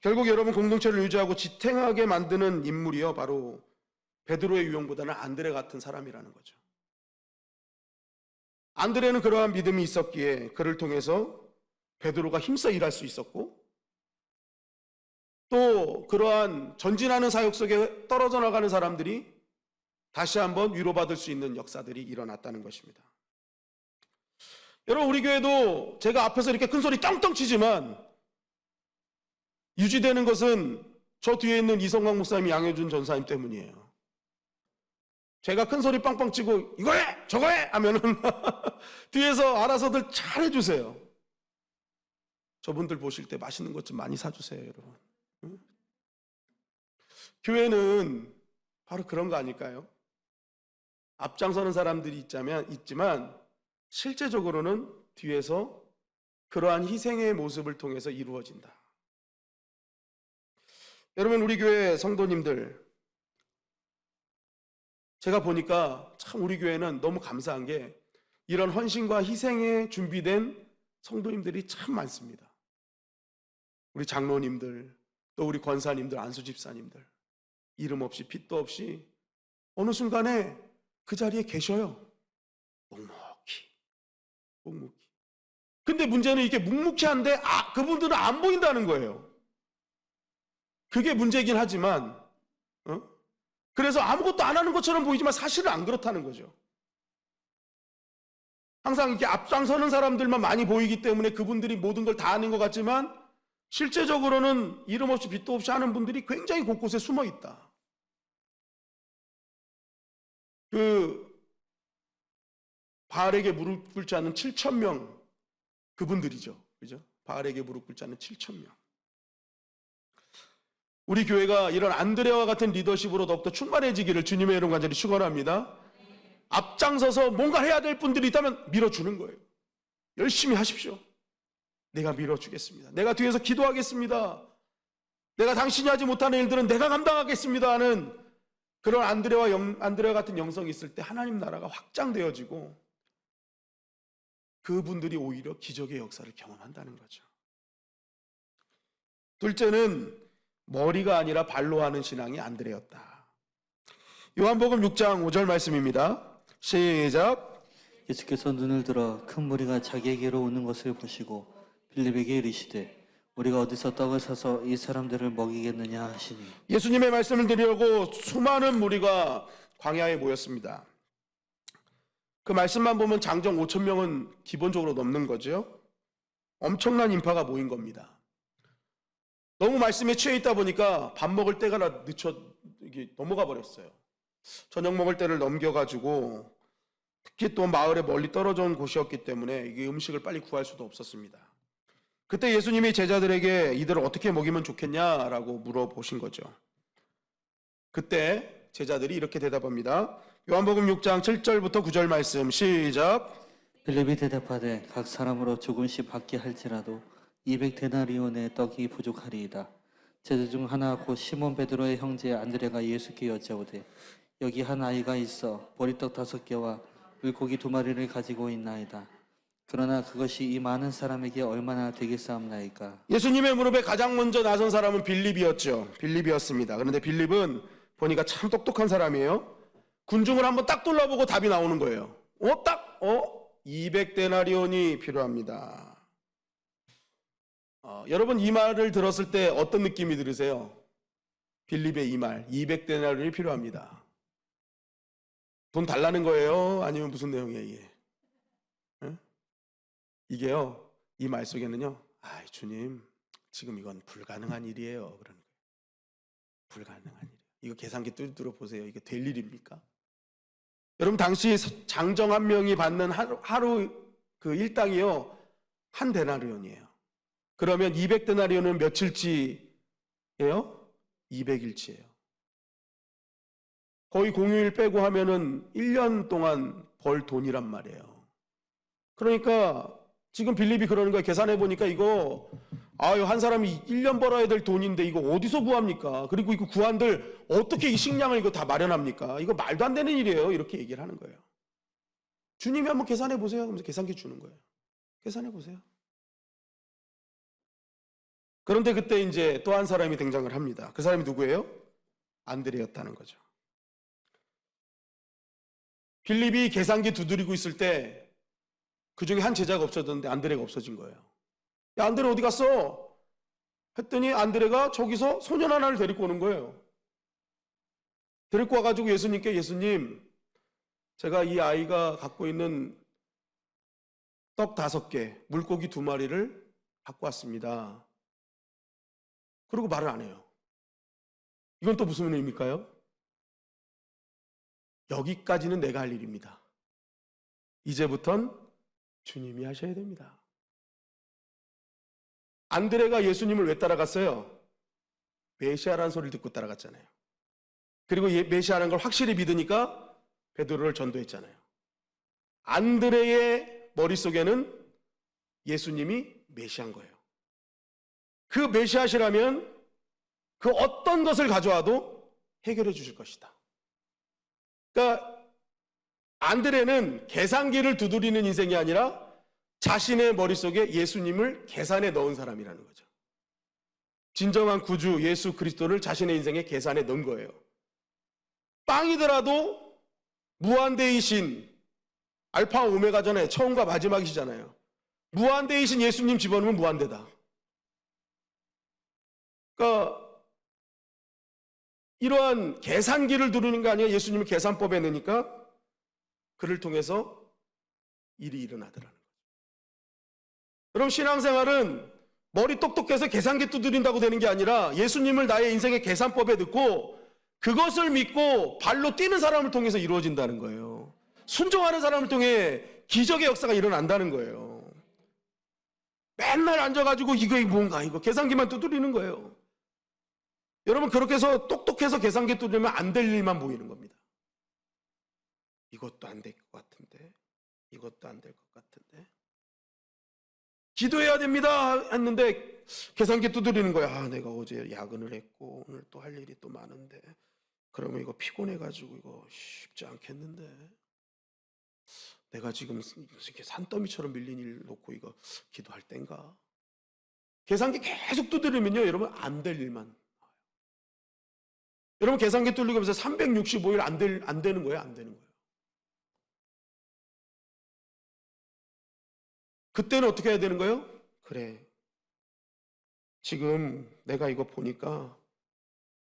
결국 여러분 공동체를 유지하고 지탱하게 만드는 인물이요, 바로 베드로의 유형보다는 안드레 같은 사람이라는 거죠. 안드레는 그러한 믿음이 있었기에 그를 통해서 베드로가 힘써 일할 수 있었고, 또 그러한 전진하는 사역 속에 떨어져 나가는 사람들이 다시 한번 위로받을 수 있는 역사들이 일어났다는 것입니다. 여러분, 우리 교회도 제가 앞에서 이렇게 큰 소리 떵떵 치지만 유지되는 것은 저 뒤에 있는 이성광 목사님, 양효준 전사님 때문이에요. 제가 큰 소리 빵빵 치고 이거 해! 저거 해! 하면은 뒤에서 알아서들 잘 해주세요. 저분들 보실 때 맛있는 것 좀 많이 사주세요, 여러분. 응? 교회는 바로 그런 거 아닐까요? 앞장서는 사람들이 있지만 실제적으로는 뒤에서 그러한 희생의 모습을 통해서 이루어진다. 여러분, 우리 교회 성도님들, 제가 보니까 참 우리 교회는 너무 감사한 게 이런 헌신과 희생에 준비된 성도님들이 참 많습니다. 우리 장로님들, 또 우리 권사님들, 안수집사님들, 이름 없이 핏도 없이 어느 순간에 그 자리에 계셔요. 묵묵히. 근데 문제는 이게 묵묵히한데 그분들은 안 보인다는 거예요. 그게 문제긴 하지만, 그래서 아무것도 안 하는 것처럼 보이지만 사실은 안 그렇다는 거죠. 항상 이렇게 앞장서는 사람들만 많이 보이기 때문에 그분들이 모든 걸 다 하는 것 같지만 실제적으로는 이름 없이 빚도 없이 하는 분들이 굉장히 곳곳에 숨어 있다. 바알에게 무릎 꿇지 않는 7,000명, 그분들이죠. 그죠? 바알에게 무릎 꿇지 않는 7,000명. 우리 교회가 이런 안드레와 같은 리더십으로 더욱더 충만해지기를 주님의 이름 간절히 축원합니다. 앞장서서 뭔가 해야 될 분들이 있다면 밀어주는 거예요. 열심히 하십시오. 내가 밀어주겠습니다. 내가 뒤에서 기도하겠습니다. 내가 당신이 하지 못하는 일들은 내가 감당하겠습니다 하는 그런 안드레와 같은 영성이 있을 때 하나님 나라가 확장되어지고 그분들이 오히려 기적의 역사를 경험한다는 거죠. 둘째는 머리가 아니라 발로 하는 신앙이 안드레였다. 요한복음 6장 5절 말씀입니다. 시작. 예수께서 눈을 들어 큰 무리가 자기에게로 오는 것을 보시고 빌립에게 이르시되 우리가 어디서 떡을 사서 이 사람들을 먹이겠느냐 하시니, 예수님의 말씀을 드리려고 수많은 무리가 광야에 모였습니다. 그 말씀만 보면 장정 5,000명은 기본적으로 넘는 거죠. 엄청난 인파가 모인 겁니다. 너무 말씀에 취해 있다 보니까 밥 먹을 때가 이게 넘어가 버렸어요. 저녁 먹을 때를 넘겨가지고, 특히 또 마을에 멀리 떨어져 온 곳이었기 때문에 이게 음식을 빨리 구할 수도 없었습니다. 그때 예수님이 제자들에게 이들을 어떻게 먹이면 좋겠냐라고 물어보신 거죠. 그때 제자들이 이렇게 대답합니다. 요한복음 6장 7절부터 9절 말씀 시작. 빌립이 대답하되 각 사람으로 조금씩 받게 할지라도 200데나리온의 떡이 부족하리이다. 제자 중 하나 곧 시몬 베드로의 형제 안드레가 예수께 여짜오되 여기 한 아이가 있어 보리떡 5개와 물고기 2마리를 가지고 있나이다. 그러나 그것이 이 많은 사람에게 얼마나 되겠사옵나이까. 예수님의 무릎에 가장 먼저 나선 사람은 빌립이었습니다. 그런데 빌립은 보니까 참 똑똑한 사람이에요. 군중을 한번 딱 둘러보고 답이 나오는 거예요. 200데나리온이 필요합니다. 여러분, 이 말을 들었을 때 어떤 느낌이 들으세요? 빌립의 이 말, 200데나리온이 필요합니다. 돈 달라는 거예요? 아니면 무슨 내용이에요, 이게? 이게요, 이 말 속에는요, 주님, 지금 이건 불가능한 일이에요. 그러는 거예요. 불가능한 일. 이거 계산기 뚫뚫어 보세요. 이게 될 일입니까? 여러분, 당시 장정 한 명이 받는 하루 그 일당이요, 한 데나리온이에요. 그러면 200데나리온은 며칠치예요? 200일치예요. 거의 공휴일 빼고 하면은 1년 동안 벌 돈이란 말이에요. 그러니까 지금 빌립이 그러는 거야. 계산해 보니까 이거 한 사람이 1년 벌어야 될 돈인데 이거 어디서 구합니까? 그리고 이거 구한들 어떻게 이 식량을 이거 다 마련합니까? 이거 말도 안 되는 일이에요. 이렇게 얘기를 하는 거예요. 주님이 한번 계산해 보세요. 하면서 계산기 주는 거예요. 계산해 보세요. 그런데 그때 이제 또 한 사람이 등장을 합니다. 그 사람이 누구예요? 안드레였다는 거죠. 빌립이 계산기 두드리고 있을 때 그 중에 한 제자가 없어졌는데 안드레가 없어진 거예요. 야, 안드레 어디 갔어? 했더니 안드레가 저기서 소년 하나를 데리고 오는 거예요. 데리고 와가지고 예수님께, 예수님, 제가 이 아이가 갖고 있는 떡 5개, 물고기 2마리를 갖고 왔습니다. 그리고 말을 안 해요. 이건 또 무슨 의미일까요? 여기까지는 내가 할 일입니다. 이제부턴 주님이 하셔야 됩니다. 안드레가 예수님을 왜 따라갔어요? 메시아라는 소리를 듣고 따라갔잖아요. 그리고 메시아라는 걸 확실히 믿으니까 베드로를 전도했잖아요. 안드레의 머릿속에는 예수님이 메시아인 거예요. 그 메시아시라면 그 어떤 것을 가져와도 해결해 주실 것이다. 그러니까 안드레는 계산기를 두드리는 인생이 아니라 자신의 머릿속에 예수님을 계산에 넣은 사람이라는 거죠. 진정한 구주 예수 그리스도를 자신의 인생에 계산에 넣은 거예요. 빵이더라도 무한대이신 알파 오메가잖아요. 처음과 마지막이시잖아요. 무한대이신 예수님 집어넣으면 무한대다. 그러니까 이러한 계산기를 두르는 거 아니에요. 예수님을 계산법에 넣으니까 그를 통해서 일이 일어나더라는 거죠. 여러분, 신앙생활은 머리 똑똑해서 계산기 두드린다고 되는 게 아니라 예수님을 나의 인생의 계산법에 넣고 그것을 믿고 발로 뛰는 사람을 통해서 이루어진다는 거예요. 순종하는 사람을 통해 기적의 역사가 일어난다는 거예요. 맨날 앉아가지고 이거 뭔가 이거 계산기만 두드리는 거예요. 여러분, 그렇게 해서 똑똑해서 계산기 두드리면 안 될 일만 보이는 겁니다. 이것도 안 될 것 같은데, 이것도 안 될 것 같은데. 기도해야 됩니다 했는데 계산기 두드리는 거야. 아, 내가 어제 야근을 했고 오늘 또 할 일이 또 많은데 그러면 이거 피곤해가지고 이거 쉽지 않겠는데 내가 지금 이렇게 산더미처럼 밀린 일 놓고 이거 기도할 땐가. 계산기 계속 두드리면요, 여러분 안 될 일만 나와요. 여러분, 계산기 뚫리면서 365일 안 되는 거예요, 안 되는 거예요. 그때는 어떻게 해야 되는 거예요? 그래, 지금 내가 이거 보니까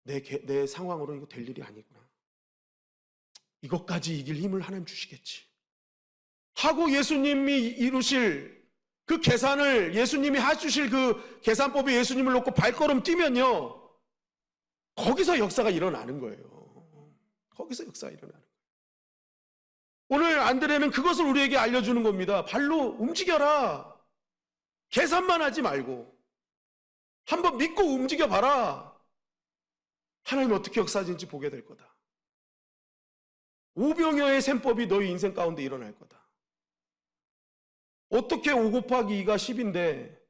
내 상황으로 이거 될 일이 아니구나. 이것까지 이길 힘을 하나님 주시겠지 하고 예수님이 이루실 그 계산을, 예수님이 해주실 그 계산법에 예수님을 놓고 발걸음 뛰면요, 거기서 역사가 일어나는 거예요. 거기서 역사가 일어나는 거예요. 오늘 안드레는 그것을 우리에게 알려주는 겁니다. 발로 움직여라. 계산만 하지 말고 한번 믿고 움직여봐라. 하나님 어떻게 역사하는지 보게 될 거다. 오병여의 셈법이 너희 인생 가운데 일어날 거다. 어떻게 5 곱하기 2가 10인데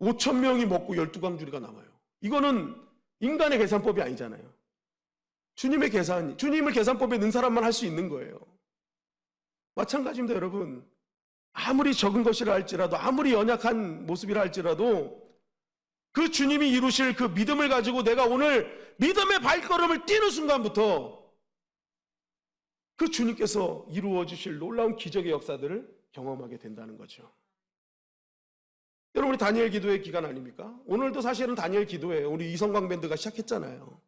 5,000명이 먹고 12광주리가 남아요. 이거는 인간의 계산법이 아니잖아요. 주님의 계산, 주님을 계산법에 넣은 사람만 할 수 있는 거예요. 마찬가지입니다, 여러분. 아무리 적은 것이라 할지라도, 아무리 연약한 모습이라 할지라도 그 주님이 이루실 그 믿음을 가지고 내가 오늘 믿음의 발걸음을 뛰는 순간부터 그 주님께서 이루어 주실 놀라운 기적의 역사들을 경험하게 된다는 거죠. 여러분, 우리 다니엘 기도의 기간 아닙니까? 오늘도 사실은 다니엘 기도예요. 우리 이성광 밴드가 시작했잖아요.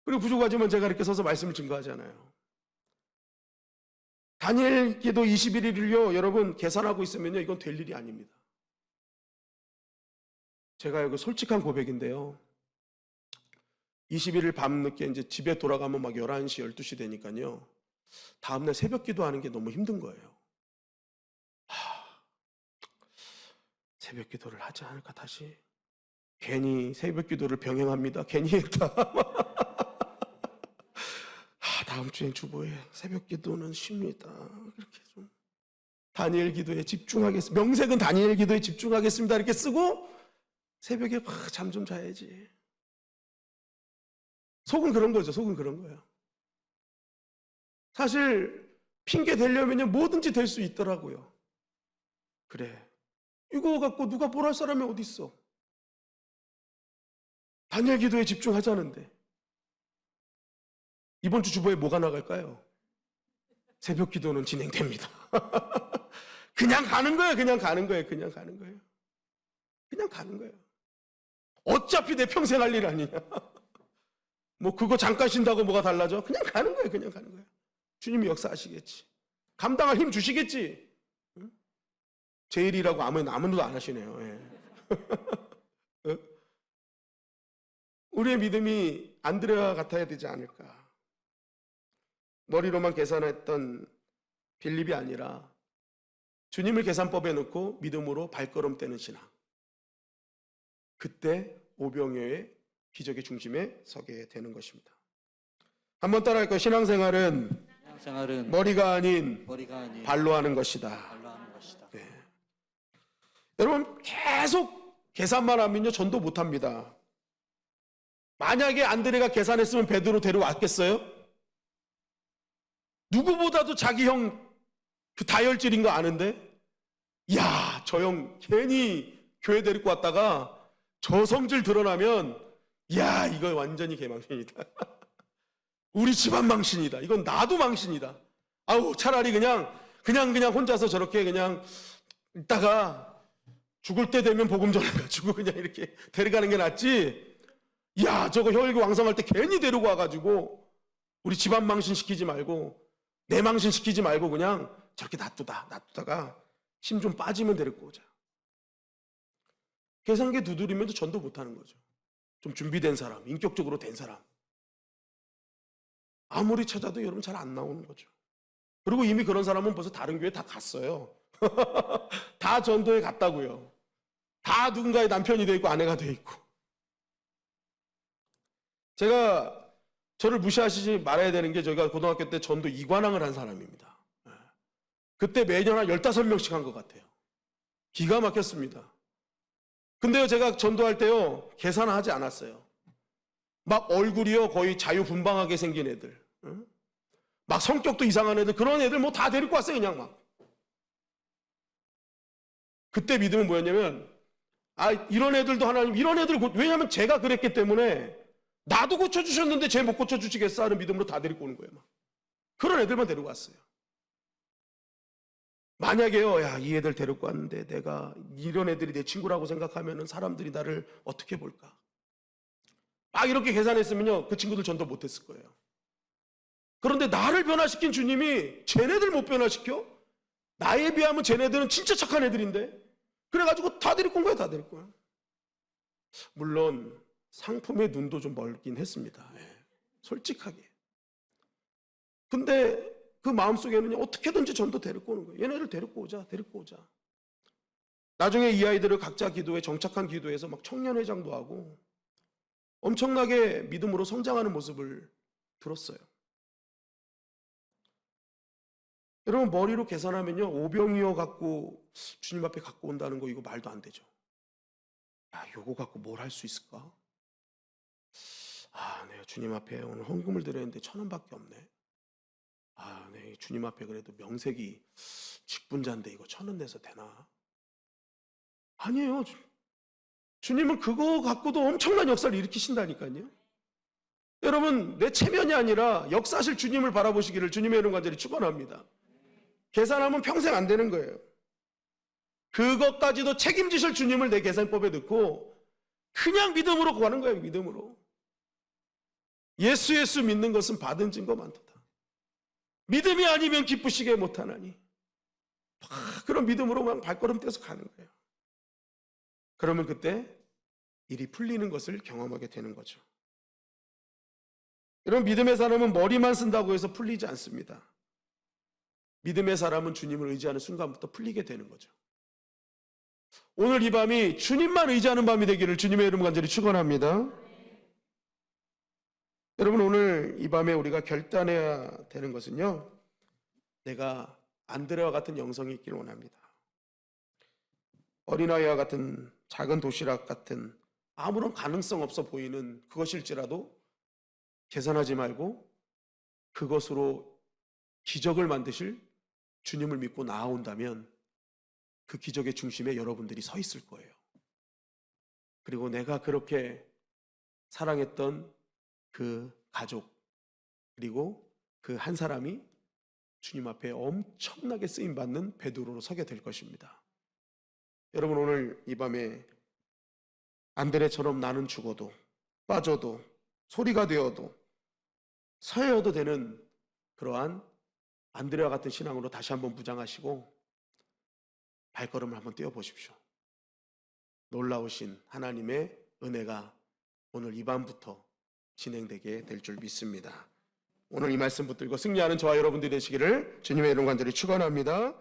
그리고 부족하지만 제가 이렇게 서서 말씀을 증거하잖아요. 다니엘 기도 21일을요, 여러분 계산하고 있으면요, 이건 될 일이 아닙니다. 제가 이거 솔직한 고백인데요. 21일 밤늦게 이제 집에 돌아가면 막 11시, 12시 되니까요, 다음날 새벽 기도하는 게 너무 힘든 거예요. 새벽 기도를 하지 않을까 다시? 괜히 새벽 기도를 병행합니다. 괜히 했다. 다음 주엔 주보에 새벽 기도는 쉽니다. 그렇게 좀 다니엘 기도에 집중하겠습니다. 명색은 다니엘 기도에 집중하겠습니다. 이렇게 쓰고 새벽에 잠 좀 자야지. 속은 그런 거죠. 속은 그런 거예요. 사실 핑계 대려면요, 뭐든지 될 수 있더라고요. 그래, 이거 갖고 누가 뭘 할 사람이 어디 있어? 다니엘 기도에 집중하자는데 이번 주 주보에 뭐가 나갈까요? 새벽 기도는 진행됩니다. 그냥 가는 거예요. 그냥 가는 거예요. 그냥 가는 거예요. 그냥 가는 거예요. 어차피 내 평생 할 일 아니냐. 뭐 그거 잠깐 쉰다고 뭐가 달라져? 그냥 가는 거예요. 그냥 가는 거예요. 주님이 역사하시겠지. 감당할 힘 주시겠지. 응? 제 일이라고 아무도 안 하시네요. 예. 우리의 믿음이 안드레와 같아야 되지 않을까. 머리로만 계산했던 빌립이 아니라 주님을 계산법에 넣고 믿음으로 발걸음 떼는 신앙. 그때 오병이어의 기적의 중심에 서게 되는 것입니다. 한번 따라할까요? 신앙생활은 머리가 아닌 발로 하는 것이다. 네. 여러분 계속 계산만 하면요 전도 못합니다. 만약에 안드레가 계산했으면 베드로 데려왔겠어요? 누구보다도 자기 형 그 다혈질인 거 아는데, 야, 저 형 괜히 교회 데리고 왔다가 저 성질 드러나면, 야, 이거 완전히 개망신이다. 우리 집안 망신이다. 이건 나도 망신이다. 아우, 차라리 그냥 혼자서 저렇게 그냥 있다가 죽을 때 되면 복음 전해가지고 그냥 이렇게 데려가는 게 낫지. 야, 저거 혈기 왕성할 때 괜히 데리고 와가지고 우리 집안 망신 시키지 말고 내 망신 시키지 말고 그냥 저렇게 놔두다가 힘 좀 빠지면 데리고 오자. 계산기 두드리면서 전도 못하는 거죠. 좀 준비된 사람, 인격적으로 된 사람. 아무리 찾아도 여러분 잘 안 나오는 거죠. 그리고 이미 그런 사람은 벌써 다른 교회 다 갔어요. 다 전도에 갔다고요. 다 누군가의 남편이 돼 있고 아내가 돼 있고. 제가 저를 무시하시지 말아야 되는 게, 저희가 고등학교 때 전도 2관왕을 한 사람입니다. 그때 매년 한 15명씩 한 것 같아요. 기가 막혔습니다. 근데요, 제가 전도할 때요, 계산하지 않았어요. 막 얼굴이요, 거의 자유분방하게 생긴 애들. 막 성격도 이상한 애들, 그런 애들 뭐 다 데리고 왔어요, 그냥 막. 그때 믿음은 뭐였냐면, 아, 이런 애들도 하나님, 이런 애들, 왜냐면 제가 그랬기 때문에 나도 고쳐주셨는데 쟤 못 고쳐주시겠어 하는 믿음으로 다 데리고 오는 거예요, 막. 그런 애들만 데리고 왔어요. 만약에요, 야, 이 애들 데리고 왔는데 내가 이런 애들이 내 친구라고 생각하면은 사람들이 나를 어떻게 볼까? 막 이렇게 계산했으면요, 그 친구들 전도 못했을 거예요. 그런데 나를 변화시킨 주님이 쟤네들 못 변화시켜? 나에 비하면 쟤네들은 진짜 착한 애들인데? 그래가지고 다 데리고 온 거예요, 다 데리고 온. 물론 상품의 눈도 좀 멀긴 했습니다. 솔직하게. 근데 그 마음속에는 어떻게든지 전도 데리고 오는 거예요. 얘네들 데리고 오자. 나중에 이 아이들을 각자 기도에, 정착한 기도에서 막 청년회장도 하고 엄청나게 믿음으로 성장하는 모습을 들었어요. 여러분, 머리로 계산하면요, 오병이어 갖고 주님 앞에 갖고 온다는 거 이거 말도 안 되죠. 야, 요거 갖고 뭘 할 수 있을까? 아, 내가 주님 앞에 오늘 헌금을 드렸는데 1,000원밖에 없네. 아, 네, 주님 앞에 그래도 명색이 직분자인데 이거 1,000원 내서 되나? 아니에요. 주님은 그거 갖고도 엄청난 역사를 일으키신다니까요. 여러분, 내 체면이 아니라 역사하실 주님을 바라보시기를 주님의 이름 간절히 축원합니다. 계산하면 평생 안 되는 거예요. 그것까지도 책임지실 주님을 내 계산법에 넣고 그냥 믿음으로 구하는 거예요. 믿음으로. 예수 믿는 것은 받은 증거 많도다. 믿음이 아니면 기쁘시게 못하나니. 그런 믿음으로만 발걸음 떼서 가는 거예요. 그러면 그때 일이 풀리는 것을 경험하게 되는 거죠. 여러분, 믿음의 사람은 머리만 쓴다고 해서 풀리지 않습니다. 믿음의 사람은 주님을 의지하는 순간부터 풀리게 되는 거죠. 오늘 이 밤이 주님만 의지하는 밤이 되기를 주님의 이름 간절히 축원합니다. 여러분, 오늘 이 밤에 우리가 결단해야 되는 것은요, 내가 안드레와 같은 영성이 있기를 원합니다. 어린아이와 같은 작은 도시락 같은 아무런 가능성 없어 보이는 그것일지라도 계산하지 말고 그것으로 기적을 만드실 주님을 믿고 나아온다면 그 기적의 중심에 여러분들이 서 있을 거예요. 그리고 내가 그렇게 사랑했던 그 가족, 그리고 그 한 사람이 주님 앞에 엄청나게 쓰임받는 베드로로 서게 될 것입니다. 여러분, 오늘 이 밤에 안드레처럼 나는 죽어도 빠져도 소리가 되어도 서여도 되는 그러한 안드레와 같은 신앙으로 다시 한번 무장하시고 발걸음을 한번 떼어보십시오. 놀라우신 하나님의 은혜가 오늘 이 밤부터 진행되게 될 줄 믿습니다. 오늘 이 말씀 붙들고 승리하는 저와 여러분들이 되시기를 주님의 이름 간절히 축원합니다.